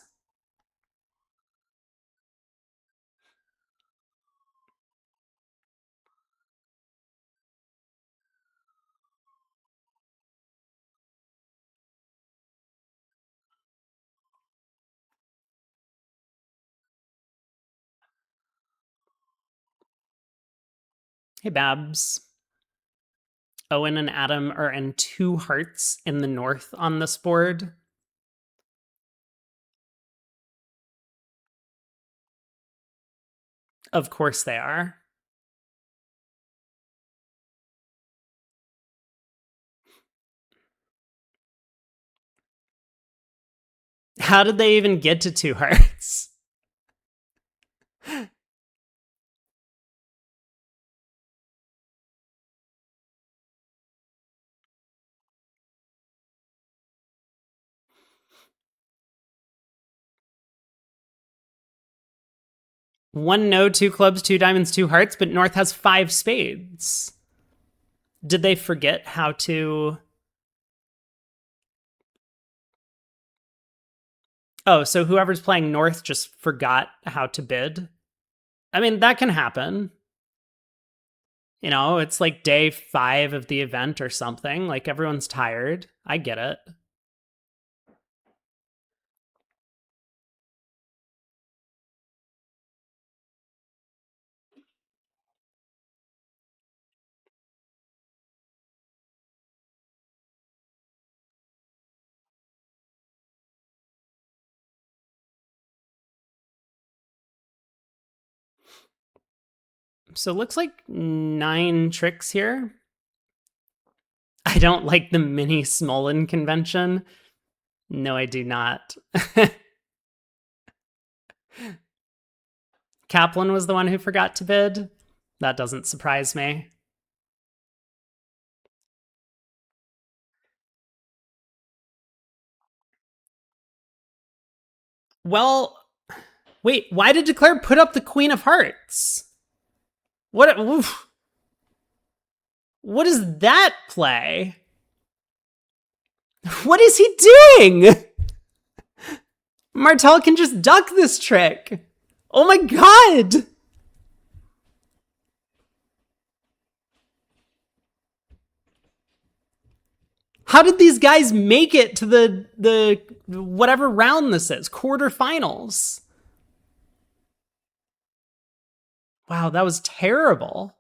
Hey, Babs. Owen and Adam are in 2 hearts in the north on this board. Of course they are. How did they even get to 2 hearts? One no, 2 clubs, 2 diamonds, 2 hearts, but North has 5 spades. Did they forget how to... Oh, so whoever's playing North just forgot how to bid? I mean, that can happen. You know, it's like day 5 of the event or something. Like, everyone's tired. I get it. So it looks like 9 tricks here. I don't like the mini Smolin convention. No, I do not. Kaplan was the one who forgot to bid. That doesn't surprise me. Well, wait, why did Declare put up the Queen of Hearts? What? Oof. What is that play? What is he doing? Martel can just duck this trick. Oh my god! How did these guys make it to the whatever round this is, quarterfinals? Wow, that was terrible.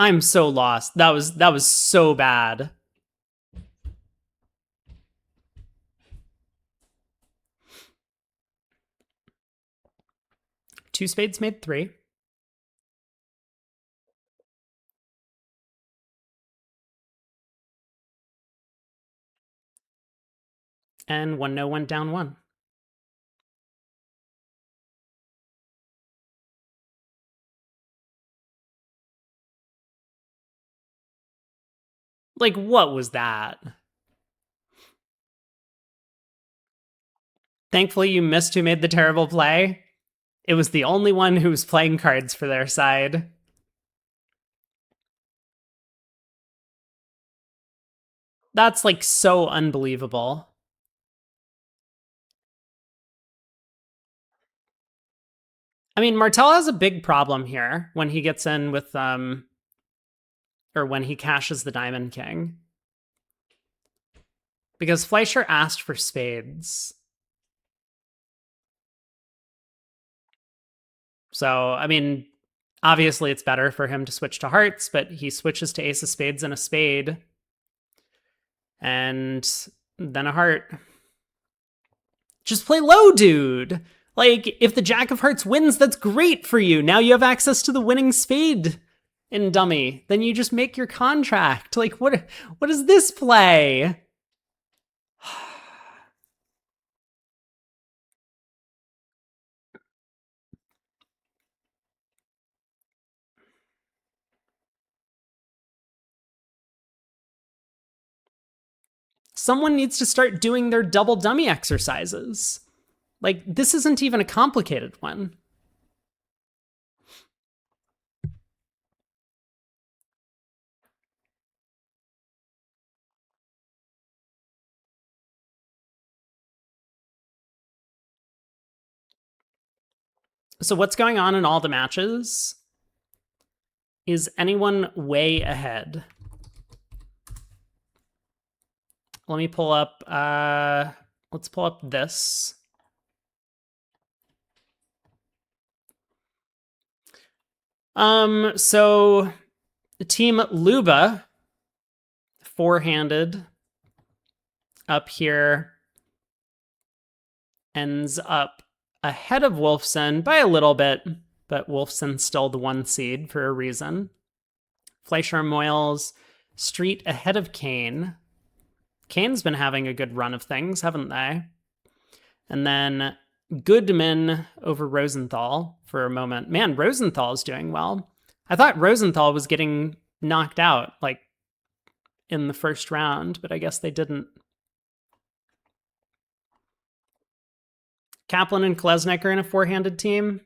I'm so lost. That was so bad. Two spades made 3. And 1 no went down 1. Like, what was that? Thankfully, you missed who made the terrible play. It was the only one who was playing cards for their side. That's like so unbelievable. I mean, Martel has a big problem here when he gets in with or when he cashes the Diamond King. Because Fleischer asked for spades. So, I mean, obviously it's better for him to switch to hearts, but he switches to ace of spades and a spade. And then a heart. Just play low, dude. Like, if the Jack of Hearts wins, that's great for you. Now you have access to the winning spade in dummy. Then you just make your contract. Like, what is this play? Someone needs to start doing their double dummy exercises. Like, this isn't even a complicated one. So what's going on in all the matches? Is anyone way ahead? Let me pull up, let's pull up this. So Team Luba, 4-handed up here, ends up ahead of Wolfson by a little bit, but Wolfson's still the 1 seed for a reason. Fleischer and Moyles, Street ahead of Kane. Kane's been having a good run of things, haven't they? And then Goodman over Rosenthal for a moment. Man, Rosenthal's doing well. I thought Rosenthal was getting knocked out, like, in the first round, but I guess they didn't. Kaplan and Kolesnik are in a 4-handed team.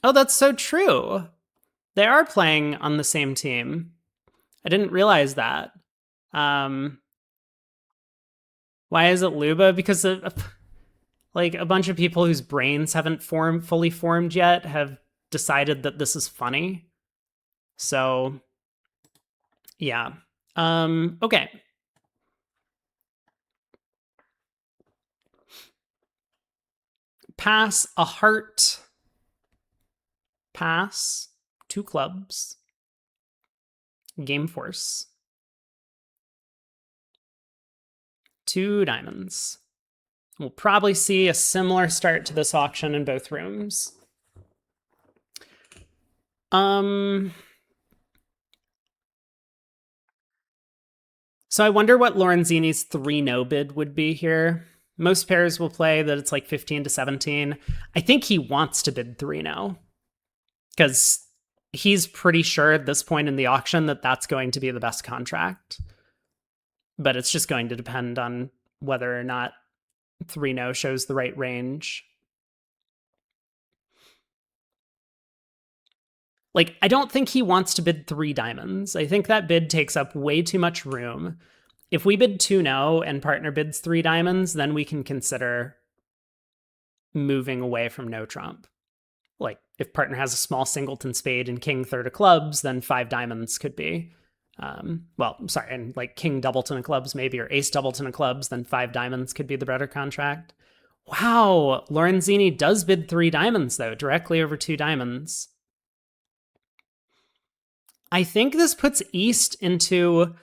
Oh, that's so true. They are playing on the same team. I didn't realize that. Why is it Luba? Because like a bunch of people whose brains haven't fully formed yet have decided that this is funny. So, yeah. Okay. Pass a heart. Pass 2 clubs. Game Force. 2 diamonds. We'll probably see a similar start to this auction in both rooms. So I wonder what Lorenzini's 3-no bid would be here. Most pairs will play that it's like 15 to 17. I think he wants to bid 3-no because he's pretty sure at this point in the auction that that's going to be the best contract. But it's just going to depend on whether or not 3-no shows the right range. Like, I don't think he wants to bid 3 diamonds. I think that bid takes up way too much room. If we bid 2-no and partner bids 3 diamonds, then we can consider moving away from no trump. Like, if partner has a small singleton spade and king third of clubs, then 5 diamonds could be. And like king doubleton of clubs maybe, or ace doubleton of clubs, then 5 diamonds could be the better contract. Wow, Lorenzini does bid 3 diamonds, though, directly over 2 diamonds. I think this puts East into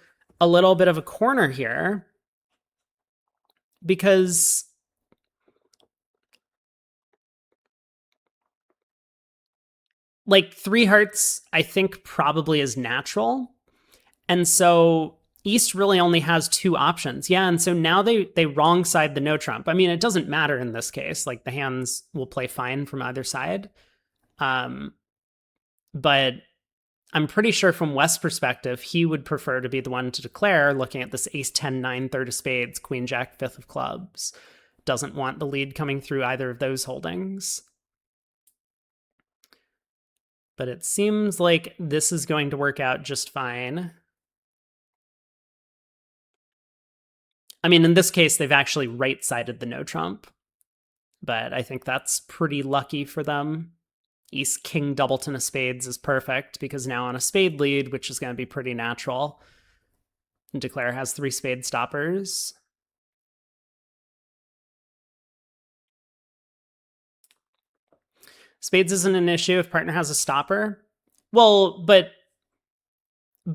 a little bit of a corner here because like 3 hearts, I think probably is natural. And so East really only has 2 options. Yeah, and so now they wrong side the no trump. I mean, it doesn't matter in this case. Like the hands will play fine from either side. But I'm pretty sure from West's perspective, he would prefer to be the one to declare, looking at this ace 10, 9, third of spades, queen jack, fifth of clubs. Doesn't want the lead coming through either of those holdings. But it seems like this is going to work out just fine. I mean, in this case, they've actually right-sided the no trump. But I think that's pretty lucky for them. East king doubleton of spades is perfect because now on a spade lead, which is going to be pretty natural, declare has 3 spade stoppers. Spades isn't an issue if partner has a stopper. Well, but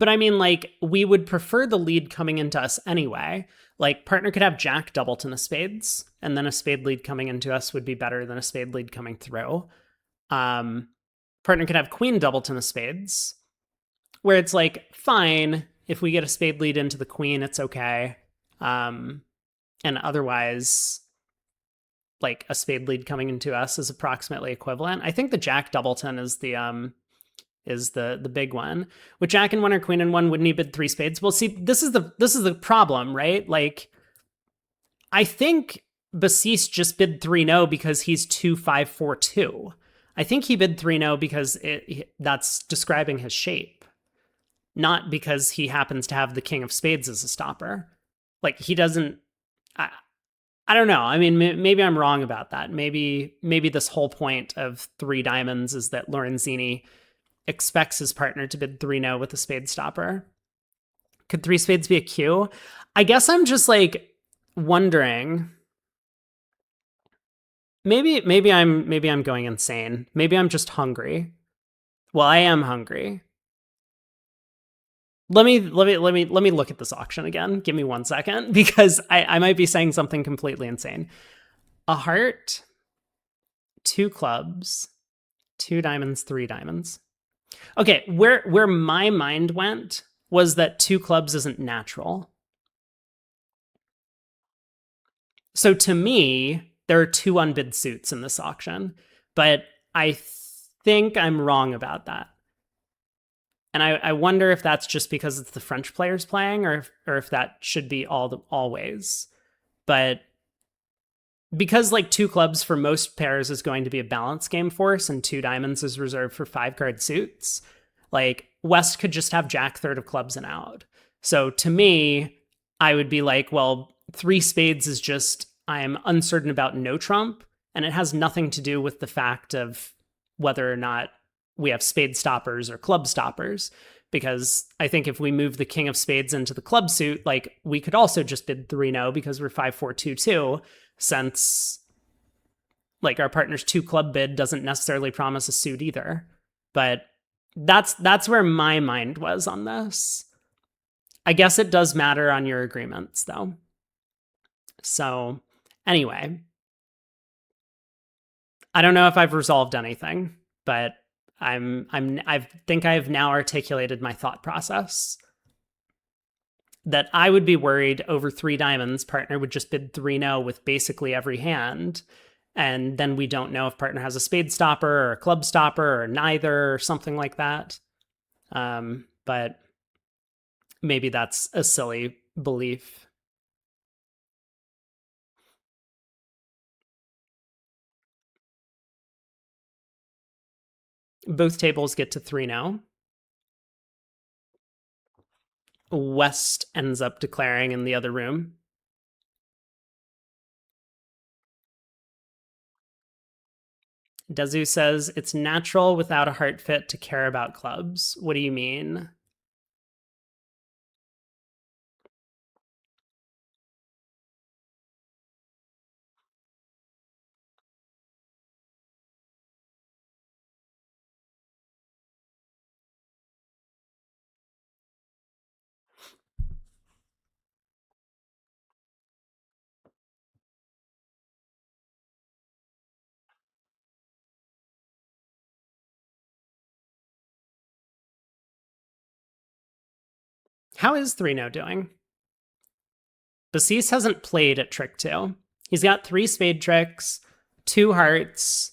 I mean, like, we would prefer the lead coming into us anyway. Like, partner could have jack doubleton of spades, and then a spade lead coming into us would be better than a spade lead coming through. Partner could have queen doubleton of spades, where it's like, fine, if we get a spade lead into the queen, it's okay. And otherwise, like, a spade lead coming into us is approximately equivalent. I think the jack doubleton is the big one. With jack and 1 or queen and 1, wouldn't he bid 3 spades? Well, see, this is the problem, right? Like, I think Basis just bid 3-no because he's 2-5-4-2. I think he bid 3-no because that's describing his shape, not because he happens to have the king of spades as a stopper. Like, he doesn't. I don't know. I mean, maybe I'm wrong about that. Maybe this whole point of 3 diamonds is that Lorenzini expects his partner to bid 3-no with a spade stopper. Could 3 spades be a Q? I guess I'm just like wondering. Maybe I'm going insane. Maybe I'm just hungry. Well, I am hungry. Let me look at this auction again. Give me 1 second, because I might be saying something completely insane. A heart, 2 clubs, 2 diamonds, 3 diamonds. Okay, where my mind went was that 2 clubs isn't natural. So to me, there are 2 unbid suits in this auction, but I think I'm wrong about that. And I wonder if that's just because it's the French players playing, or if that should be always. But because like 2 clubs for most pairs is going to be a balance game force, and 2 diamonds is reserved for 5-card suits, like West could just have jack third of clubs and out. So to me, I would be like, well, 3 spades is just, I'm uncertain about no trump, and it has nothing to do with the fact of whether or not we have spade stoppers or club stoppers, because I think if we move the king of spades into the club suit, like we could also just bid 3-no because we're 5-4-2-2, since like our partner's 2 club bid doesn't necessarily promise a suit either. But That's where my mind was on this. I guess it does matter on your agreements though. So, anyway, I don't know if I've resolved anything, but I think I've now articulated my thought process that I would be worried over three diamonds. Partner would just bid 3-0 with basically every hand. And then we don't know if partner has a spade stopper or a club stopper or neither or something like that. But maybe that's a silly belief. Both tables get to 3-0. West ends up declaring in the other room. Dezu says, it's natural without a heart fit to care about clubs. What do you mean? How is 3-0 doing? Basis hasn't played at trick 2. He's got 3 spade tricks, 2 hearts,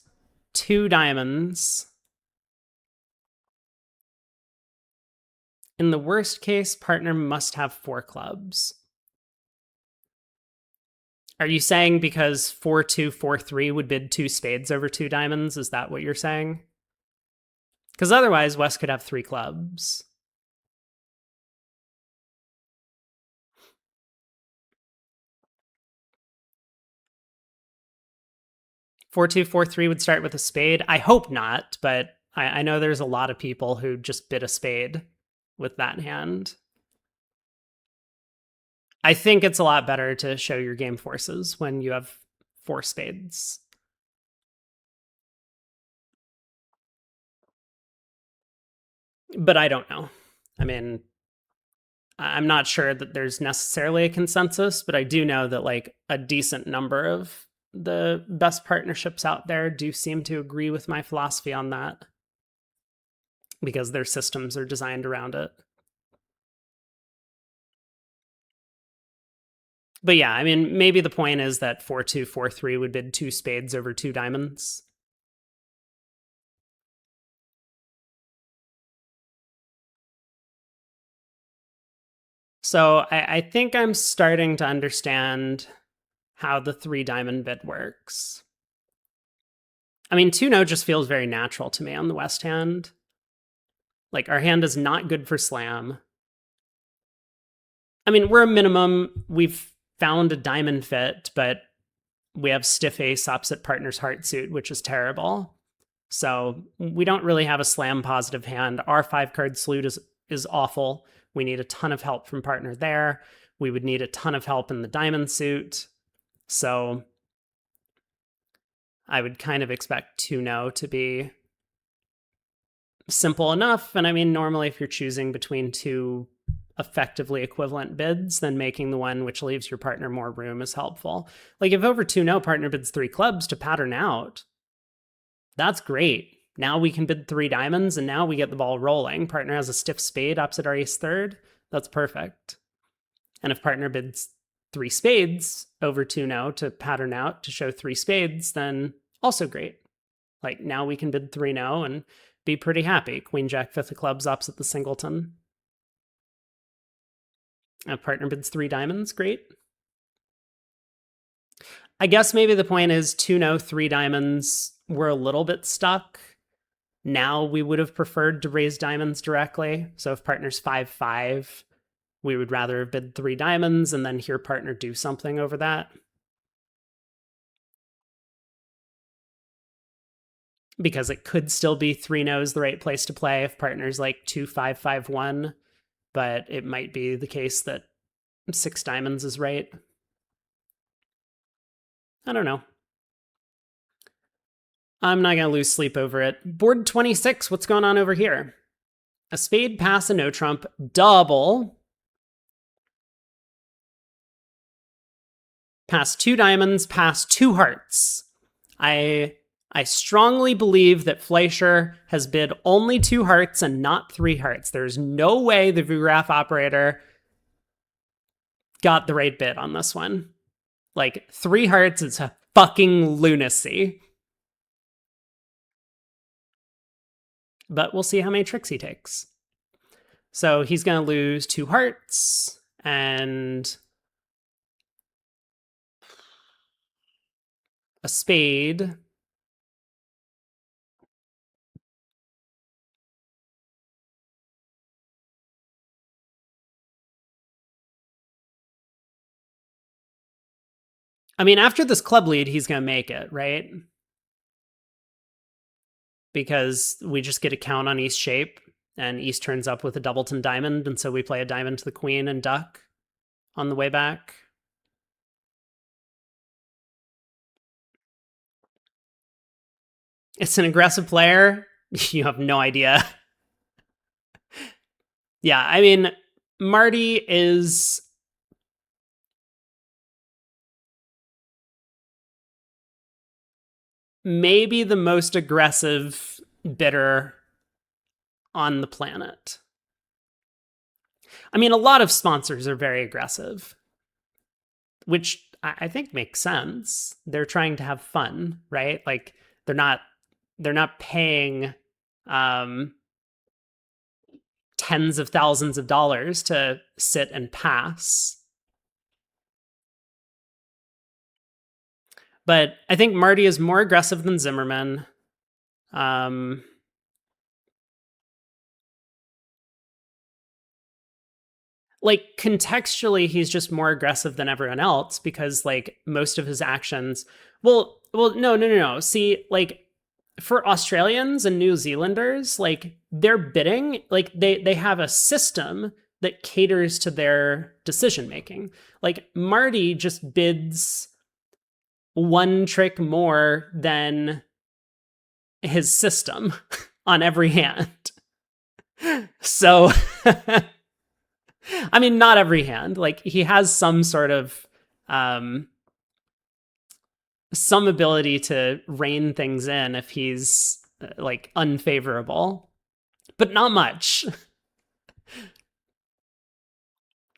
2 diamonds. In the worst case, partner must have 4 clubs. Are you saying because 4-2, 4-3 would bid 2 spades over 2 diamonds? Is that what you're saying? Because otherwise, West could have 3 clubs. 4-2, 4-3 would start with a spade. I hope not, but I know there's a lot of people who just bid a spade with that hand. I think it's a lot better to show your game forces when you have 4 spades. But I don't know. I mean, I'm not sure that there's necessarily a consensus, but I do know that like a decent number of the best partnerships out there do seem to agree with my philosophy on that because their systems are designed around it. But yeah, I mean, maybe the point is that 4-2, 4-3 would bid 2 spades over 2 diamonds. So I think I'm starting to understand how the 3 diamond bid works. I mean, 2-0 just feels very natural to me on the West hand. Like, our hand is not good for slam. I mean, we're a minimum. We've found a diamond fit, but we have stiff ace opposite partner's heart suit, which is terrible. So we don't really have a slam positive hand. Our 5-card salute is awful. We need a ton of help from partner there. We would need a ton of help in the diamond suit. So I would kind of expect 2-0 to be simple enough. And I mean, normally if you're choosing between 2 effectively equivalent bids, then making the one which leaves your partner more room is helpful. Like if over 2-0 partner bids 3 clubs to pattern out, that's great. Now we can bid 3 diamonds and now we get the ball rolling. Partner has a stiff spade opposite our ace third. That's perfect. And if partner bids 3 spades over 2-0 to pattern out to show 3 spades, then also great. Like now we can bid 3-0 and be pretty happy. Queen, jack, 5th of clubs opposite the singleton. If partner bids 3 diamonds, great. I guess maybe the point is 2-0, 3 diamonds, we're a little bit stuck. Now we would have preferred to raise diamonds directly. So if partner's 5-5, we would rather have bid 3 diamonds and then hear partner do something over that. Because it could still be 3-0 is the right place to play if partner's like 2-5-5-1, but it might be the case that 6 diamonds is right. I don't know. I'm not going to lose sleep over it. Board 26, what's going on over here? A spade, pass, a no trump, double. Pass two diamonds, pass two hearts. I strongly believe that Fleischer has bid only two hearts and not three hearts. There's no way the VRAF operator got the right bid on this one. Like, three hearts is a fucking lunacy. But we'll see how many tricks he takes. So he's going to lose two hearts and a spade. I mean, after this club lead, he's going to make it, right? Because we just get a count on East shape, and East turns up with a doubleton diamond, and so we play a diamond to the queen and duck on the way back. It's an aggressive player. You have no idea. Yeah, I mean, Marty is maybe the most aggressive bidder on the planet. I mean, a lot of sponsors are very aggressive, which I think makes sense. They're trying to have fun, right? Like they're not paying tens of thousands of dollars to sit and pass. But I think Marty is more aggressive than Zimmerman. Like contextually, he's just more aggressive than everyone else because like most of his actions. No. See, like for Australians and New Zealanders, like their bidding, like they have a system that caters to their decision making. Like Marty just bids one trick more than his system on every hand. So I mean, not every hand. Like he has some sort of some ability to rein things in if he's like unfavorable, but not much.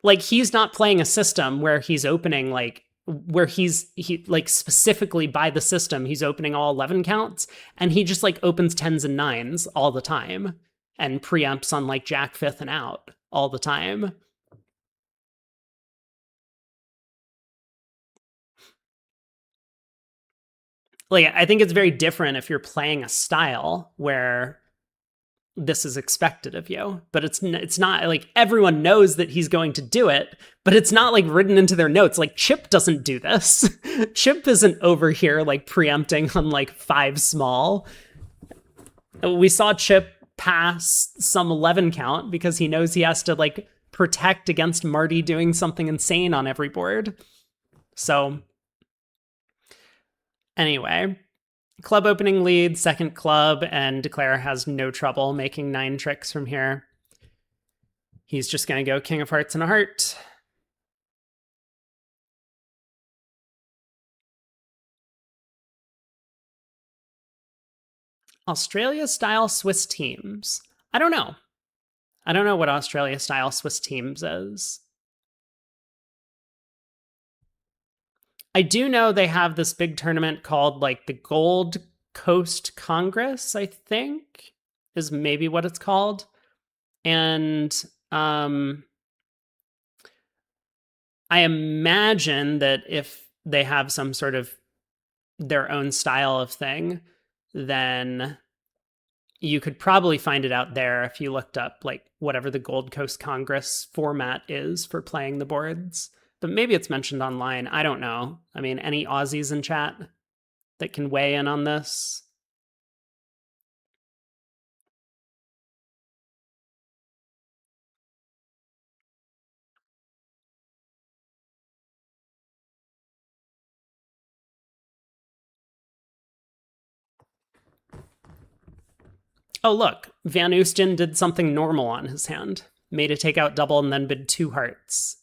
Like he's not playing a system where he's opening like where he like specifically by the system he's opening all 11 counts and he just like opens tens and nines all the time and preempts on like jack fifth and out all the time. Like I think it's very different if you're playing a style where this is expected of you, but it's not like everyone knows that he's going to do it, but it's not like written into their notes. Like Chip doesn't do this. Chip isn't over here like preempting on like five small. We saw Chip pass some 11 count because he knows he has to like protect against Marty doing something insane on every board. So anyway, club opening lead, second club, and Declare has no trouble making 9 tricks from here. He's just going to go King of Hearts and a heart. Australia-style Swiss teams. I don't know. I don't know what Australia-style Swiss teams is. I do know they have this big tournament called like the Gold Coast Congress, I think, is maybe what it's called. And I imagine that if they have some sort of their own style of thing, then you could probably find it out there if you looked up like whatever the Gold Coast Congress format is for playing the boards. But maybe it's mentioned online. I don't know. I mean, any Aussies in chat that can weigh in on this? Oh, look, Van Oosten did something normal on his hand. Made a takeout double and then bid 2 hearts.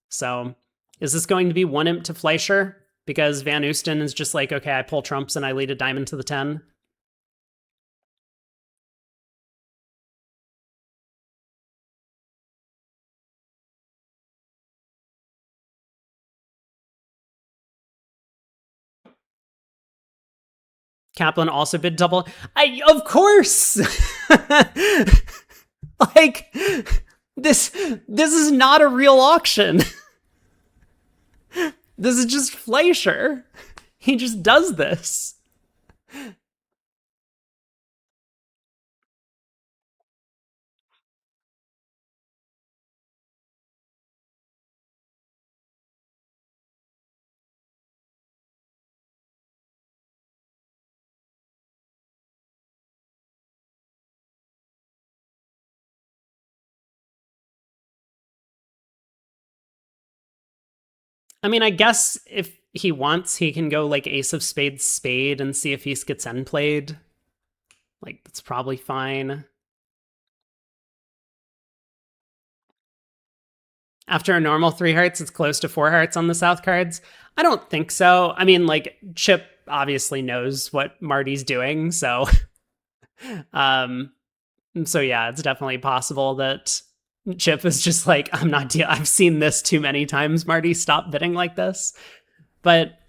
So, is this going to be 1 imp to Fleischer? Because Van Oosten is just like, okay, I pull trumps and I lead a diamond to the 10. Kaplan also bid double. Of course. Like this is not a real auction. This is just Fleischer. He just does this. I mean, I guess if he wants, he can go like ace of spades, spade, and see if he gets end played. Like, that's probably fine. After a normal 3 hearts, it's close to 4 hearts on the South cards. I don't think so. I mean, like, Chip obviously knows what Marty's doing, so um so yeah, it's definitely possible that Chip is just like, I've seen this too many times, Marty, stop bidding like this. But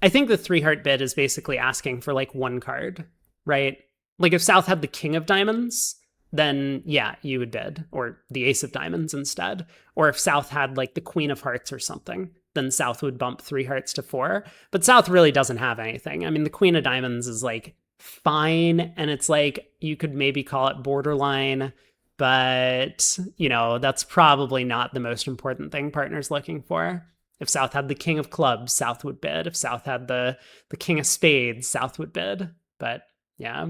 I think the 3 heart bid is basically asking for like 1 card, right? Like if South had the king of diamonds, then yeah, you would bid, or the ace of diamonds instead. Or if South had like the queen of hearts or something, then South would bump 3 hearts to 4. But South really doesn't have anything. I mean, the queen of diamonds is like fine, and it's like you could maybe call it borderline, but that's probably not the most important thing partner's looking for. If South had the king of clubs, South would bid. If South had the king of spades, South would bid. But yeah,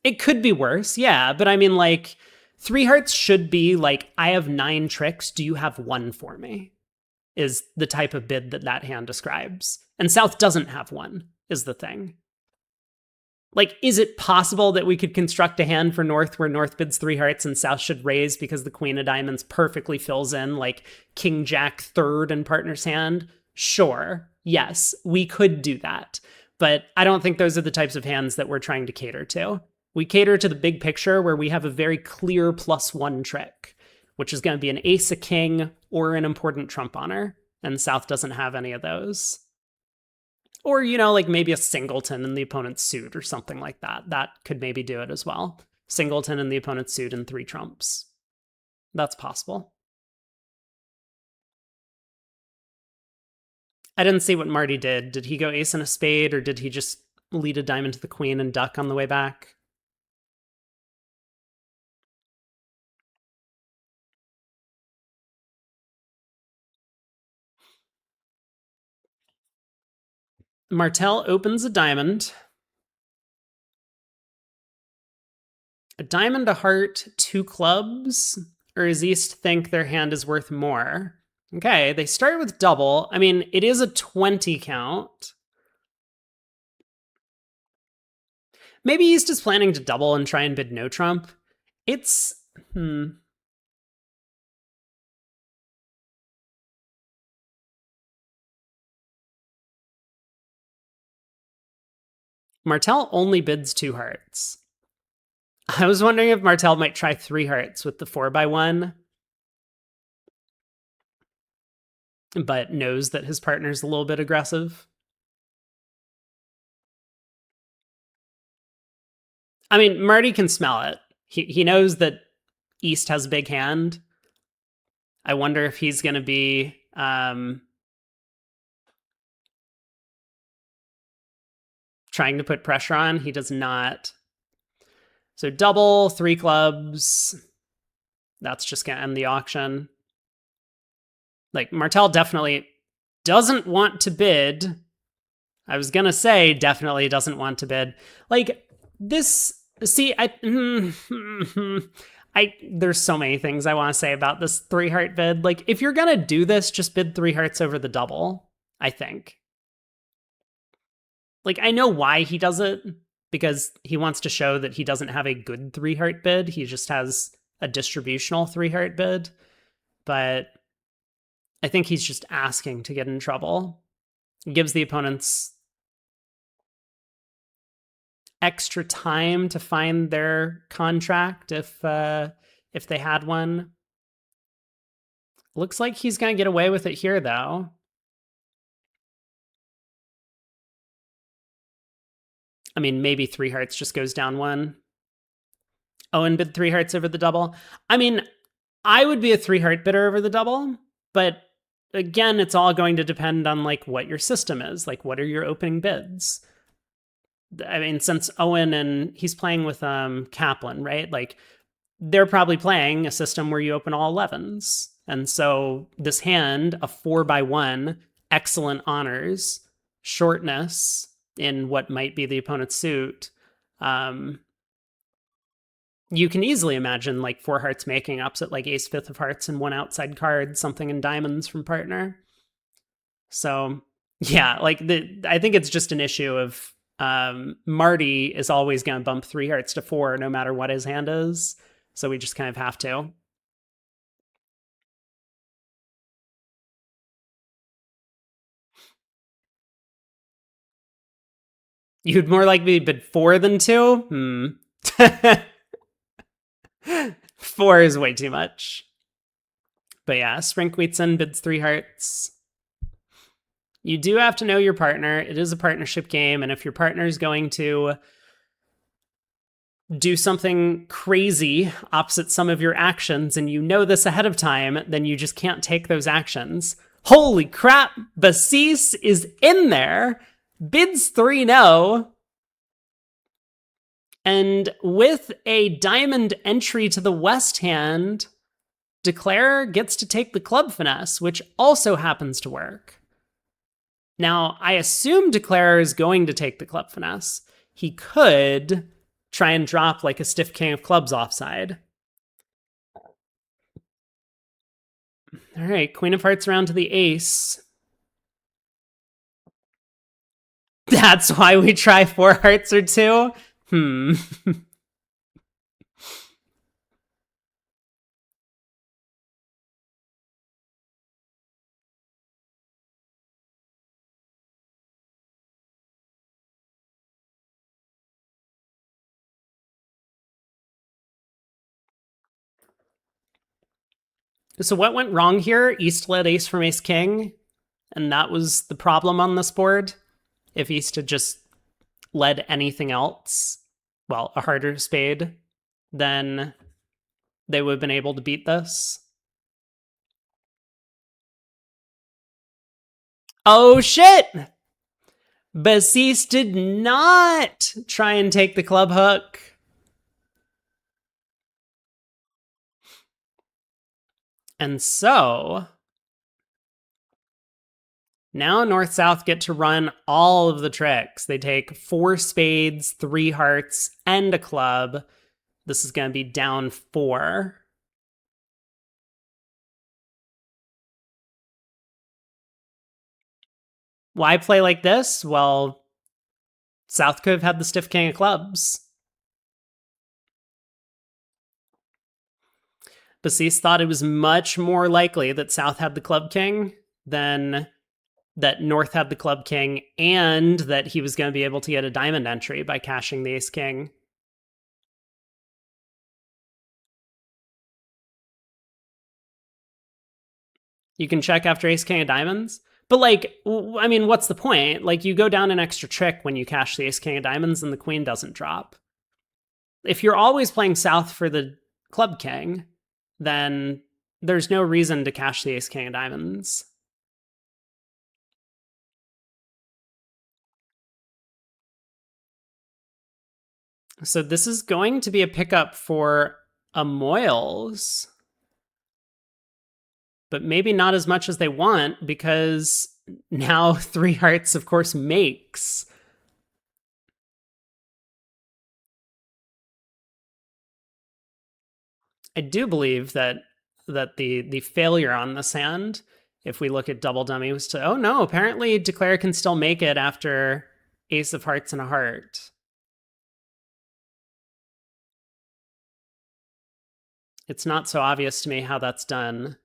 it could be worse. Yeah, but I mean, like 3 hearts should be like, I have 9 tricks, do you have 1 for me, is the type of bid that hand describes. And South doesn't have 1, is the thing. Like, is it possible that we could construct a hand for North where North bids 3 hearts and South should raise because the queen of diamonds perfectly fills in like king jack third in partner's hand? Sure. Yes, we could do that. But I don't think those are the types of hands that we're trying to cater to. We cater to the big picture where we have a very clear +1 trick, which is going to be an ace, a king, or an important trump honor. And South doesn't have any of those. Or, like maybe a singleton in the opponent's suit or something like that. That could maybe do it as well. Singleton in the opponent's suit and 3 trumps. That's possible. I didn't see what Marty did. Did he go ace and a spade, or did he just lead a diamond to the queen and duck on the way back? Martel opens a diamond. A diamond, a heart, 2 clubs? Or does East think their hand is worth more? Okay, they start with double. I mean, it is a 20 count. Maybe East is planning to double and try and bid no trump. It's... Martel only bids 2 hearts. I was wondering if Martel might try 3 hearts with the 4x1, but knows that his partner's a little bit aggressive. I mean, Marty can smell it. He knows that East has a big hand. I wonder if he's going to be trying to put pressure on. He does not. So double, 3 clubs. That's just going to end the auction. Like, Martel definitely doesn't want to bid. I was going to say definitely doesn't want to bid. Like, this... See, there's so many things I want to say about this 3 heart bid. Like, if you're going to do this, just bid 3 hearts over the double, I think. Like, I know why he does it, because he wants to show that he doesn't have a good 3-heart bid. He just has a distributional 3-heart bid. But I think he's just asking to get in trouble. He gives the opponents extra time to find their contract if they had one. Looks like he's gonna get away with it here, though. I mean, maybe 3 hearts just goes down 1. Owen bid 3 hearts over the double. I mean, I would be a 3-heart bidder over the double, but again, it's all going to depend on like what your system is. Like, what are your opening bids? I mean, since Owen and he's playing with Kaplan, right? Like, they're probably playing a system where you open all 11s. And so this hand, a 4x1, excellent honors, shortness in what might be the opponent's suit. You can easily imagine like 4 hearts making ups at like ace 5 of hearts and 1 outside card, something in diamonds from partner. So yeah, like I think it's just an issue of Marty is always going to bump 3 hearts to 4 no matter what his hand is. So we just kind of have to. You'd more likely bid 4 than 2? 4 is way too much. But yeah, Sprinkweetson bids 3 hearts. You do have to know your partner. It is a partnership game, and if your partner is going to do something crazy opposite some of your actions, and you know this ahead of time, then you just can't take those actions. Holy crap, Basis is in there, bids 3-0, and with a diamond entry to the west hand, Declare gets to take the club finesse, which also happens to work. Now, I assume Declare is going to take the club finesse. He could try and drop like a stiff king of clubs offside. All right, queen of hearts around to the ace. That's why we try 4 hearts or 2? So what went wrong here? East led ace from ace king, and that was the problem on this board. If East had just led anything else, well, a harder spade, then they would have been able to beat this. Oh shit! Basis did not try and take the club hook. And so now North-South get to run all of the tricks. They take 4 spades, 3 hearts, and a club. This is going to be down 4. Why play like this? Well, South could have had the stiff king of clubs. Basis thought it was much more likely that South had the club king than that North had the club king, and that he was going to be able to get a diamond entry by cashing the ace king. You can check after ace king of diamonds. But like, I mean, what's the point? Like, you go down an extra trick when you cash the ace king of diamonds and the queen doesn't drop. If you're always playing South for the club king, then there's no reason to cash the ace king of diamonds. So this is going to be a pickup for a Moyles, but maybe not as much as they want, because now 3 hearts, of course, makes. I do believe that the failure on this hand, if we look at double dummy, was to, oh no, apparently Declare can still make it after ace of hearts and a heart. It's not so obvious to me how that's done.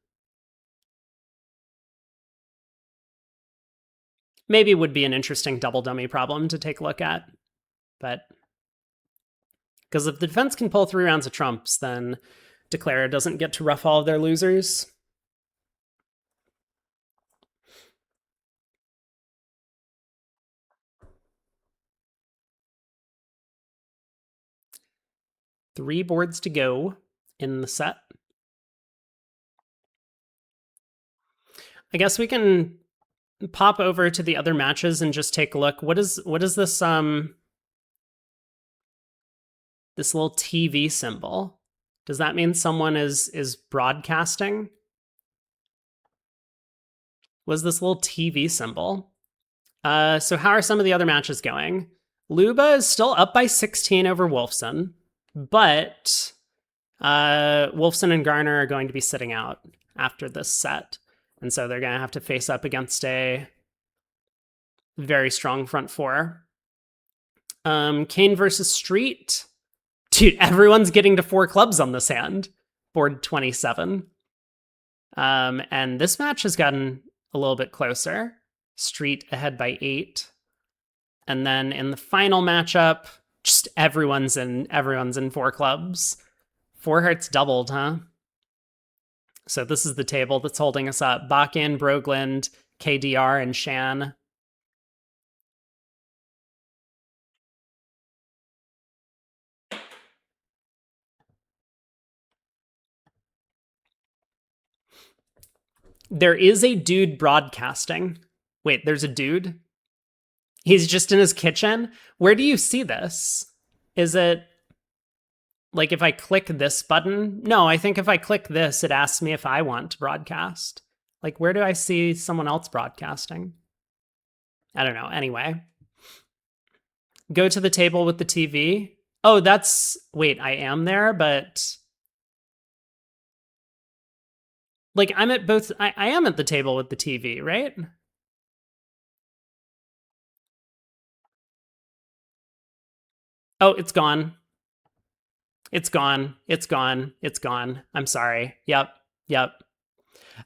Maybe would be an interesting double dummy problem to take a look at. But because if the defense can pull 3 rounds of trumps, then Declara doesn't get to rough all of their losers. Three boards to go in the set. I guess we can pop over to the other matches and just take a look. What is this this little TV symbol? Does that mean someone is broadcasting? Was this little TV symbol? So how are some of the other matches going? Luba is still up by 16 over Wolfson, but Wolfson and Garner are going to be sitting out after this set. And so they're going to have to face up against a very strong front four. Kane versus Street. Dude, everyone's getting to 4 clubs on this hand. Board 27. And this match has gotten a little bit closer. Street ahead by 8. And then in the final matchup, just everyone's in 4 clubs. 4 hearts doubled, huh? So this is the table that's holding us up. Bakken, Brogland, KDR, and Shan. There is a dude broadcasting. Wait, there's a dude? He's just in his kitchen? Where do you see this? Is it like if I click this button? No, I think if I click this, it asks me if I want to broadcast. Like, where do I see someone else broadcasting? I don't know. Anyway, go to the table with the TV. Oh, wait, I am there, but like I'm at both. I am at the table with the TV, right? Oh, it's gone. It's gone. It's gone. It's gone. I'm sorry. Yep.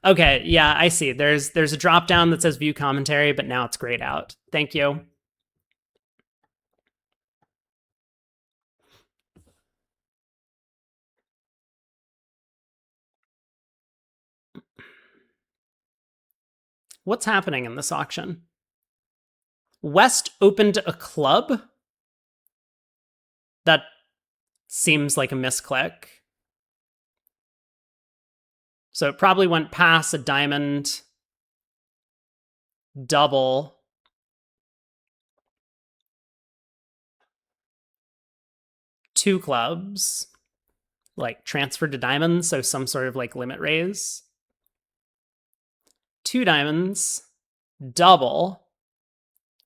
Okay, yeah, I see. There's a drop down that says view commentary, but now it's grayed out. Thank you. What's happening in this auction? West opened a club? That seems like a misclick. So it probably went past a diamond, double, two clubs, like transferred to diamonds, so some sort of like limit raise. 2 diamonds, double.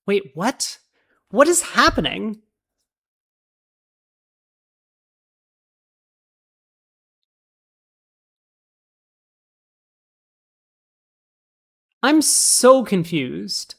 Wait, what? What is happening? I'm so confused.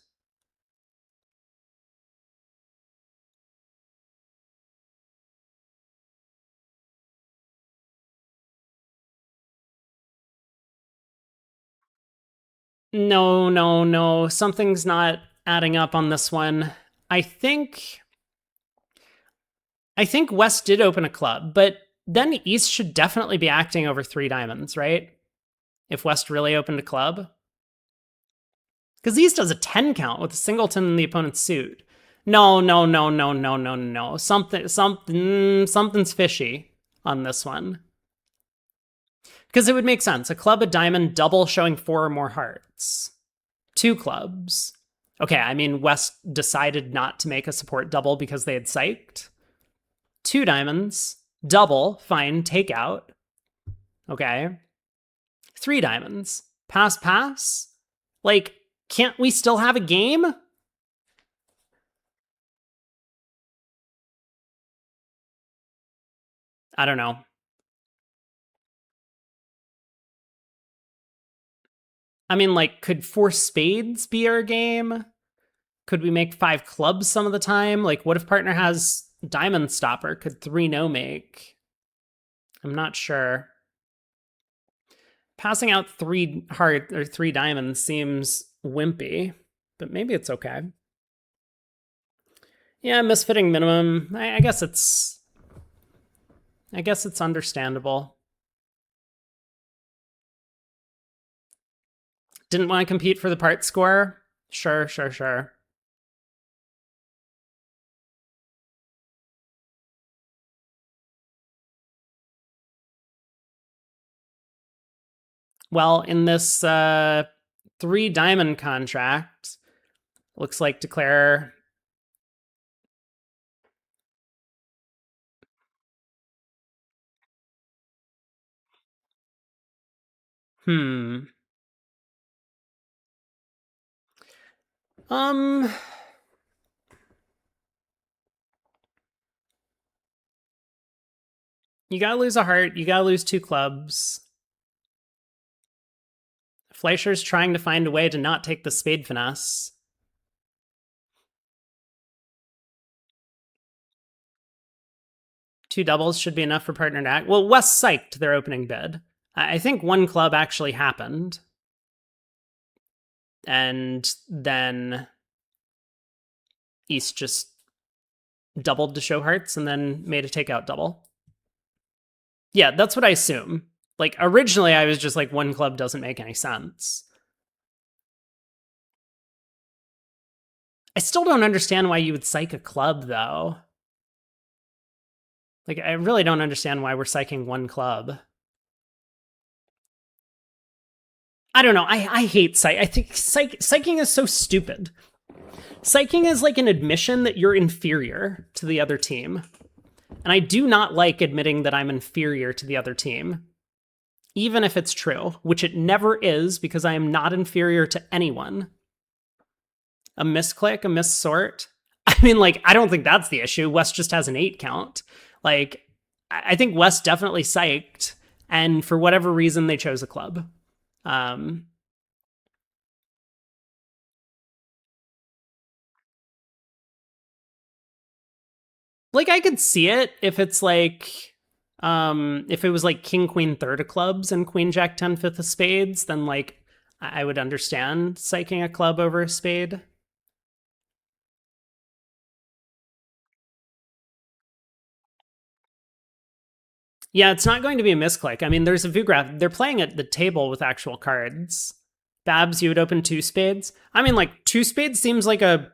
No. Something's not adding up on this one. I think West did open a club, but then East should definitely be acting over 3 diamonds, right? If West really opened a club. Because East does a 10 count with a singleton in the opponent's suit. No. Something's fishy on this one. Because it would make sense. A club, a diamond, double showing 4 or more hearts. 2 clubs. Okay, I mean, West decided not to make a support double because they had psyched. 2 diamonds, double, fine, take out. Okay. 3 diamonds, pass. Like, can't we still have a game? I don't know. I mean, like, could 4 spades be our game? Could we make 5 clubs some of the time? Like, what if partner has diamond stopper? Could 3 no make? I'm not sure. Passing out 3 heart or 3 diamonds seems wimpy, but maybe it's okay. Yeah, misfitting minimum. I guess it's understandable. Didn't want to compete for the part score? Sure. Well, in this 3 diamond contract, looks like declare. Hmm. You gotta lose a heart. You gotta lose 2 clubs. Fleischer's trying to find a way to not take the spade finesse. Two doubles should be enough for partner to act. Well, West psyched their opening bid. I think 1 club actually happened. And then East just doubled to show hearts and then made a takeout double. Yeah, that's what I assume. Like, originally I was just like, 1 club doesn't make any sense. I still don't understand why you would psych a club, though. Like, I really don't understand why we're psyching 1 club. I don't know. I hate psych. I think psyching is so stupid. Psyching is like an admission that you're inferior to the other team. And I do not like admitting that I'm inferior to the other team. Even if it's true, which it never is, because I am not inferior to anyone. A misclick, a missort. I mean, like, I don't think that's the issue. West just has an 8 count. Like, I think West definitely psyched, and for whatever reason, they chose a club. Like, I could see it if it's like, if it was like King, Queen, third of clubs and Queen, Jack, 10, fifth of spades, then like, I would understand psyching a club over a spade. Yeah, it's not going to be a misclick. I mean, there's a view graph. They're playing at the table with actual cards. Babs, you would open 2 spades. I mean, like, 2 spades seems like a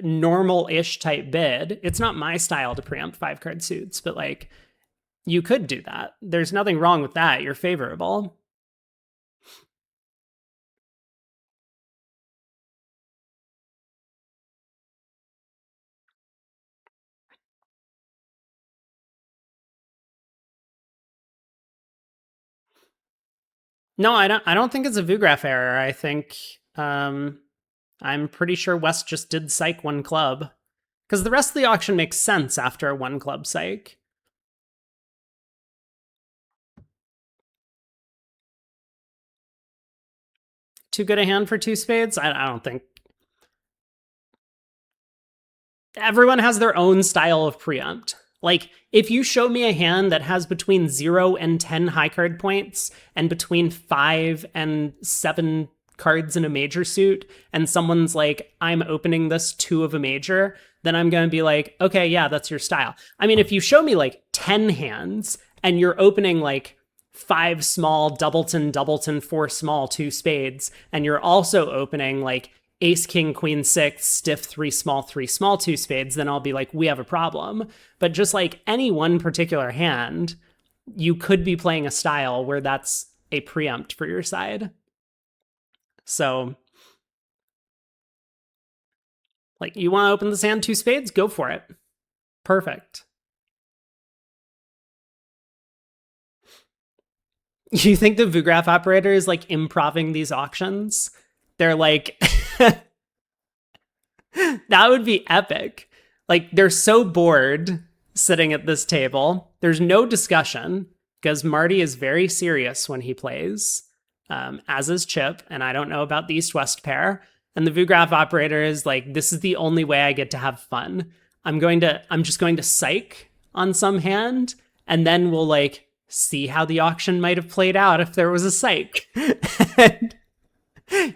normal-ish type bid. It's not my style to preempt 5-card suits, but like, you could do that. There's nothing wrong with that. You're favorable. No, I don't think it's a VuGraph error. I think I'm pretty sure West just did psych 1 club. Because the rest of the auction makes sense after a 1 club psych. Too good a hand for 2 spades? I don't think. Everyone has their own style of preempt. Like, if you show me a hand that has between 0 and 10 high card points and between 5 and 7 cards in a major suit, and someone's like, I'm opening this 2 of a major, then I'm going to be like, okay, yeah, that's your style. I mean, if you show me like 10 hands and you're opening like 5 small, doubleton, 4 small, 2 spades, and you're also opening like ace, king, queen, 6, stiff, 3 small, 2 spades, then I'll be like, we have a problem. But just like any one particular hand, you could be playing a style where that's a preempt for your side. So, like, you want to open this hand 2 spades? Go for it. Perfect. You think the VuGraph operator is like improving these auctions? They're like, that would be epic. Like, they're so bored sitting at this table. There's no discussion because Marty is very serious when he plays, as is Chip. And I don't know about the East-West pair. And the VuGraph operator is like, this is the only way I get to have fun. I'm just going to psych on some hand, and then we'll like see how the auction might have played out if there was a psych. And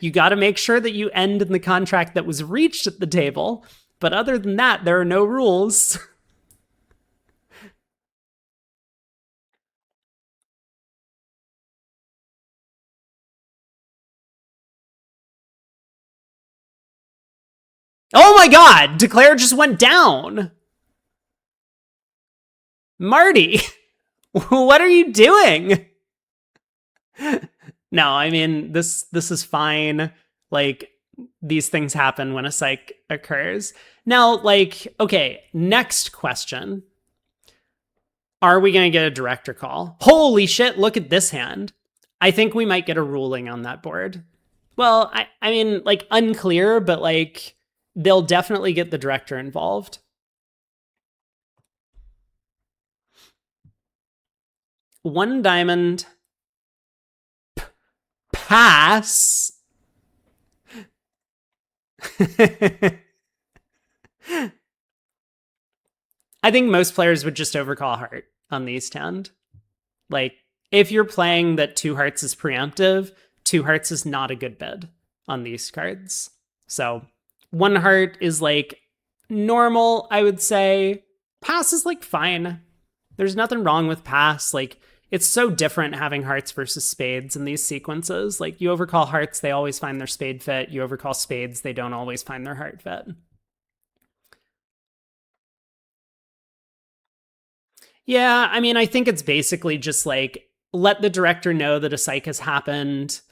you got to make sure that you end in the contract that was reached at the table. But other than that, there are no rules. Oh my god! Declare just went down! Marty! What are you doing? No, I mean, this is fine. Like, these things happen when a psych occurs. Now, like, okay, next question. Are we going to get a director call? Holy shit, look at this hand. I think we might get a ruling on that board. Well, I mean, like, unclear, but like, they'll definitely get the director involved. One diamond. Pass. I think most players would just overcall heart on the East Hand. Like, if you're playing that 2 hearts is preemptive, 2 hearts is not a good bid on these cards. So 1 heart is like normal, I would say. Pass is like fine. There's nothing wrong with pass. Like, it's so different having hearts versus spades in these sequences. Like, you overcall hearts, they always find their spade fit. You overcall spades, they don't always find their heart fit. Yeah, I mean, I think it's basically just like, let the director know that a psych has happened.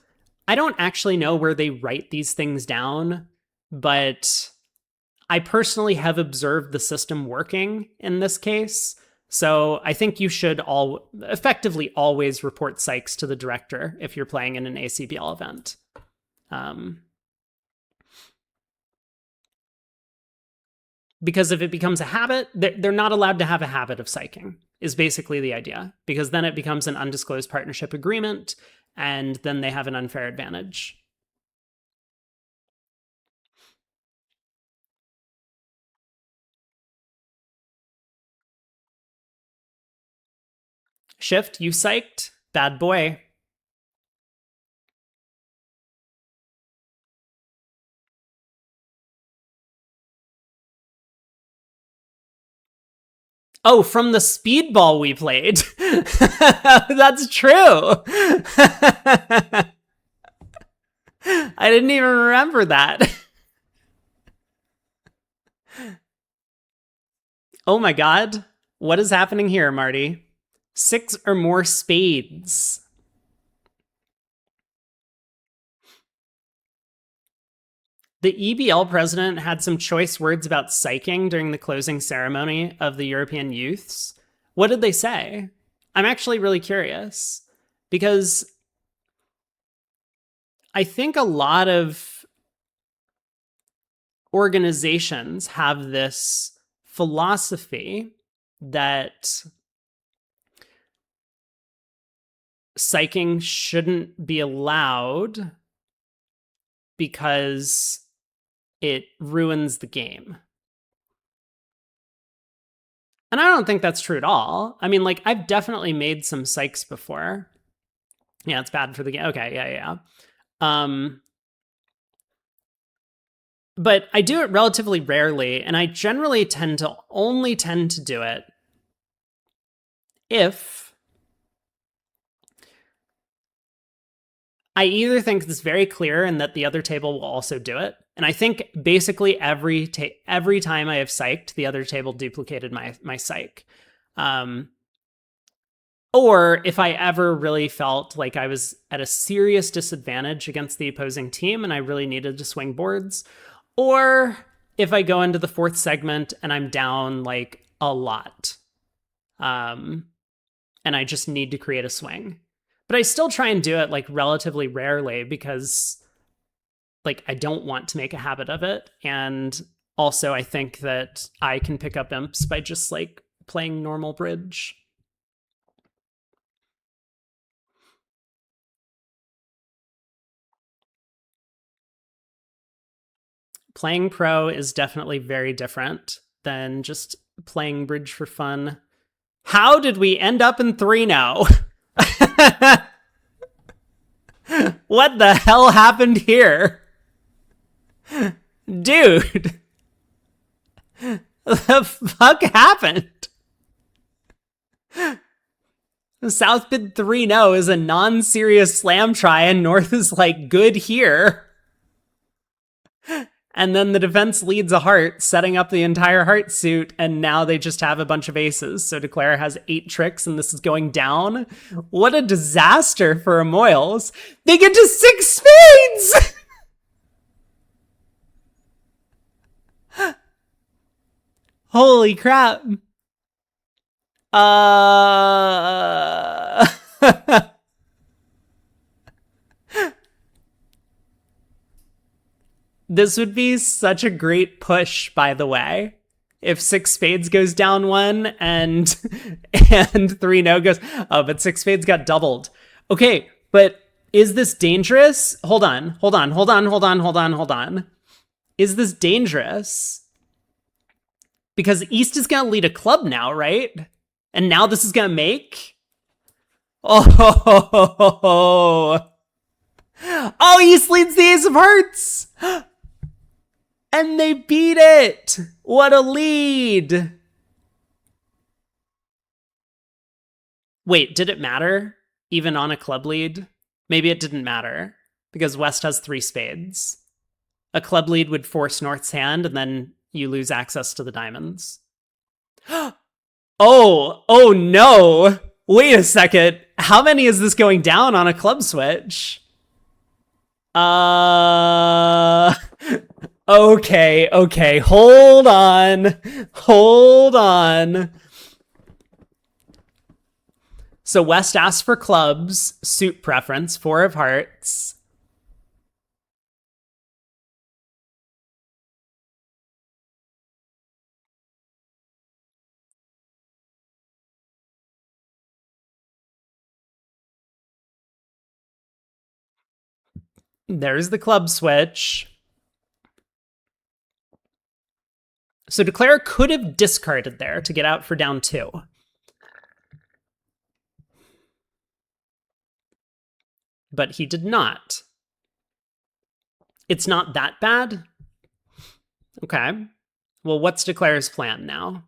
I don't actually know where they write these things down, but I personally have observed the system working in this case. So I think you should effectively always report psychs to the director if you're playing in an ACBL event. Because if it becomes a habit, they're not allowed to have a habit of psyching, is basically the idea. Because then it becomes an undisclosed partnership agreement, and then they have an unfair advantage. Shift, you psyched? Bad boy. Oh, from the speedball we played. That's true. I didn't even remember that. Oh my god. What is happening here, Marty? 6 or more spades. The EBL president had some choice words about psyching during the closing ceremony of the European Youths. What did they say? I'm actually really curious because I think a lot of organizations have this philosophy that psyching shouldn't be allowed because it ruins the game. And I don't think that's true at all. I mean, like, I've definitely made some psychs before. Yeah, it's bad for the game. Okay, yeah. But I do it relatively rarely, and I generally only tend to do it if I either think it's very clear and that the other table will also do it. And I think basically every time I have psyched, the other table duplicated my psych. Or if I ever really felt like I was at a serious disadvantage against the opposing team and I really needed to swing boards. Or if I go into the 4th segment and I'm down like a lot. And I just need to create a swing. But I still try and do it like relatively rarely because like I don't want to make a habit of it. And also I think that I can pick up imps by just like playing normal bridge. Playing pro is definitely very different than just playing bridge for fun. How did we end up in 3 now? What the hell happened here? Dude, the fuck happened? South bid 3-0 is a non-serious slam try, and North is like, good here. And then the defense leads a heart, setting up the entire heart suit, and now they just have a bunch of aces. So Declare has 8 tricks, and this is going down. What a disaster for a Moyles. They get to 6 spades! Holy crap. This would be such a great push, by the way. If 6 spades goes down 1 and 3 no goes, oh, but 6 spades got doubled. Okay, but is this dangerous? Hold on. Is this dangerous? Because East is gonna lead a club now, right? And now this is gonna make. Oh, East leads the ace of hearts. And they beat it! What a lead! Wait, did it matter? Even on a club lead? Maybe it didn't matter, because West has 3 spades. A club lead would force North's hand, and then you lose access to the diamonds. Oh no! Wait a second. How many is this going down on a club switch? Okay, hold on. So West asks for clubs, suit preference, 4 of hearts. There's the club switch. So Declare could have discarded there to get out for down 2. But he did not. It's not that bad? Okay. Well, what's Declare's plan now?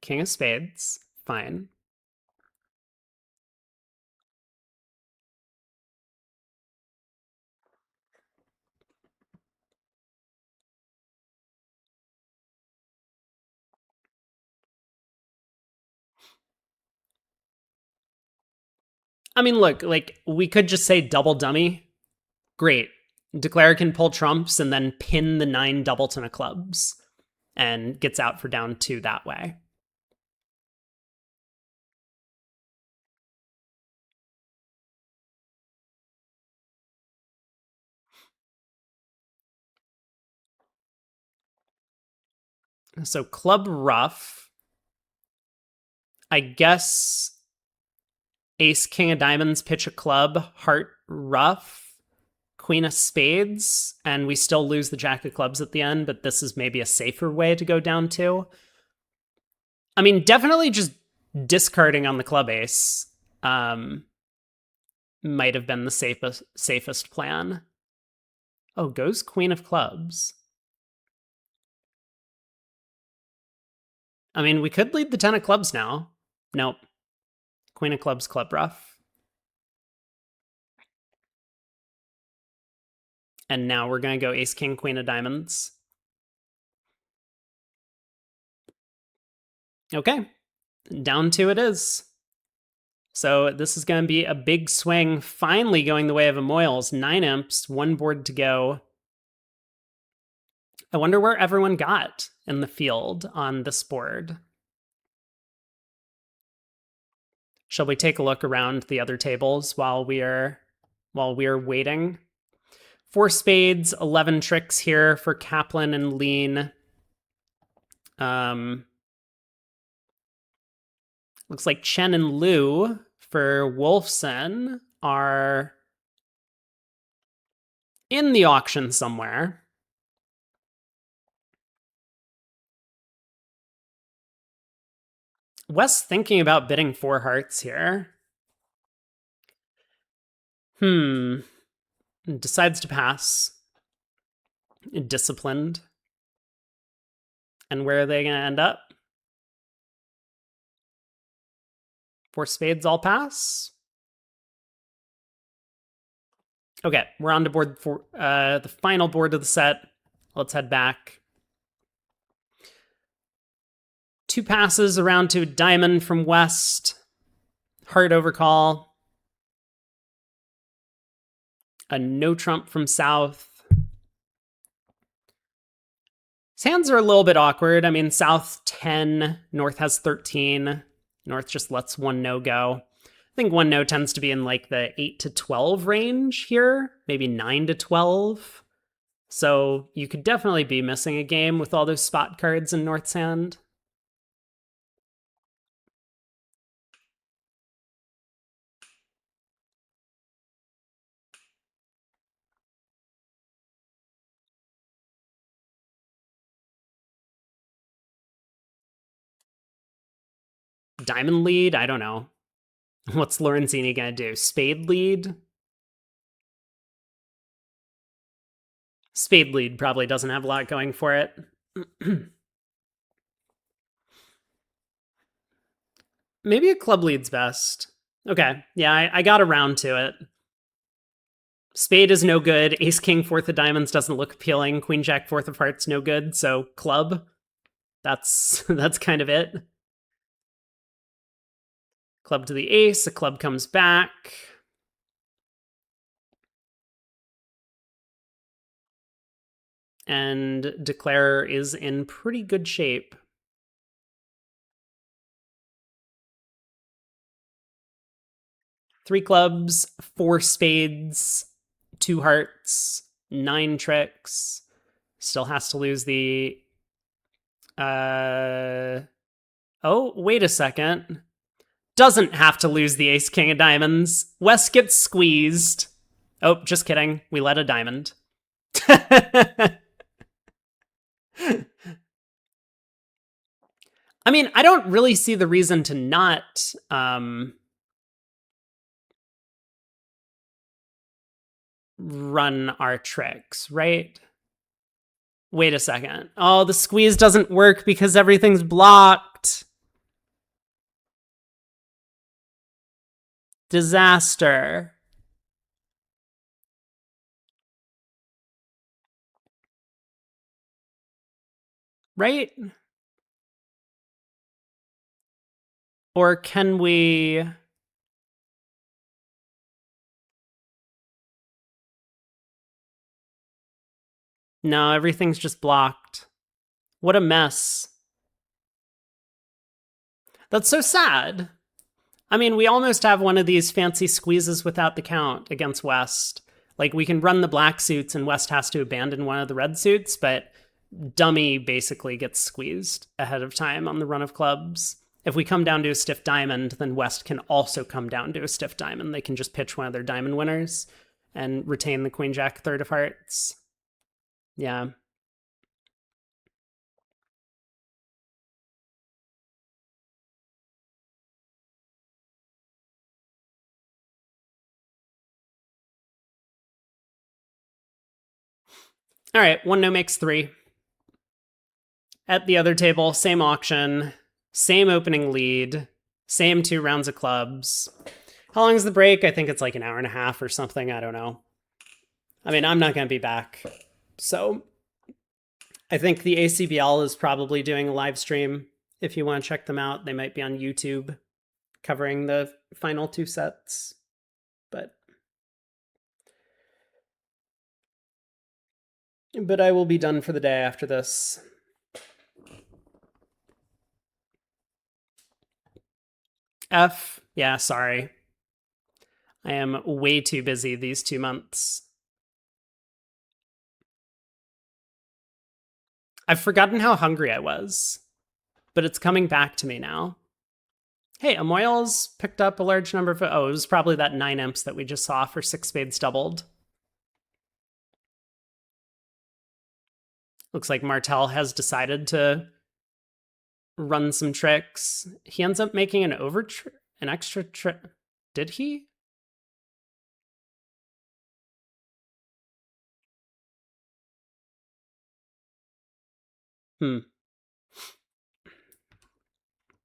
King of spades. Fine. I mean, look, like, we could just say double dummy. Great. Declare can pull trumps and then pin the 9 doubleton of clubs and gets out for down 2 that way. So club rough. I guess ace king of diamonds, pitch a club, heart rough, queen of spades, and we still lose the jack of clubs at the end, but this is maybe a safer way to go down 2. I mean, definitely just discarding on the club ace might have been the safest plan. Oh, goes queen of clubs. I mean, we could lead the 10 of clubs now. Nope. Queen of clubs, club rough. And now we're going to go ace, king, queen of diamonds. Okay. Down 2 it is. So this is going to be a big swing, finally going the way of a Moyles. 9 imps, 1 board to go. I wonder where everyone got in the field on this board. Shall we take a look around the other tables while we're waiting? 4 spades, 11 tricks here for Kaplan and Lean. Looks like Chen and Liu for Wolfson are in the auction somewhere. Wes thinking about bidding 4 hearts here. Decides to pass. Disciplined. And where are they going to end up? 4 spades all pass. Okay, we're on to board for the final board of the set. Let's head back. 2 passes around to a diamond from West. Heart overcall. A no trump from South. His hands are a little bit awkward. I mean, South 10, North has 13. North just lets one no go. I think one no tends to be in like the 8 to 12 range here, maybe 9 to 12. So you could definitely be missing a game with all those spot cards in North's hand. Diamond lead? I don't know. What's Lorenzini gonna do? Spade lead? Spade lead probably doesn't have a lot going for it. Maybe a club lead's best. Okay, yeah, I got around to it. Spade is no good. Ace king fourth of diamonds doesn't look appealing. Queen jack fourth of hearts no good. So club. That's kind of it. Club to the ace. A club comes back. And Declare is in pretty good shape. Three clubs, 4 spades, 2 hearts, 9 tricks. Still has to lose the... Oh, wait a second. Doesn't have to lose the ace king of diamonds. West gets squeezed. Oh, just kidding. We let a diamond. I mean, I don't really see the reason to not run our tricks, right? Wait a second. Oh, the squeeze doesn't work because everything's blocked. Disaster. Right? Or can we... No, everything's just blocked. What a mess. That's so sad. I mean, we almost have one of these fancy squeezes without the count against West. Like, we can run the black suits and West has to abandon one of the red suits, but dummy basically gets squeezed ahead of time on the run of clubs. If we come down to a stiff diamond, then West can also come down to a stiff diamond. They can just pitch one of their diamond winners and retain the queen jack third of hearts. Yeah. All right, 1 no makes 3. At the other table, same auction, same opening lead, same 2 rounds of clubs. How long is the break? I think it's like an hour and a half or something. I don't know. I mean, I'm not going to be back. So I think the ACBL is probably doing a live stream. If you want to check them out, they might be on YouTube covering the final 2 sets. But I will be done for the day after this. F, yeah, sorry. I am way too busy these 2 months. I've forgotten how hungry I was, but it's coming back to me now. Hey, Amoyal's picked up a large number of... Oh, it was probably that 9 imps that we just saw for 6 spades doubled. Looks like Martel has decided to run some tricks. He ends up making an extra trick. Did he? Hmm.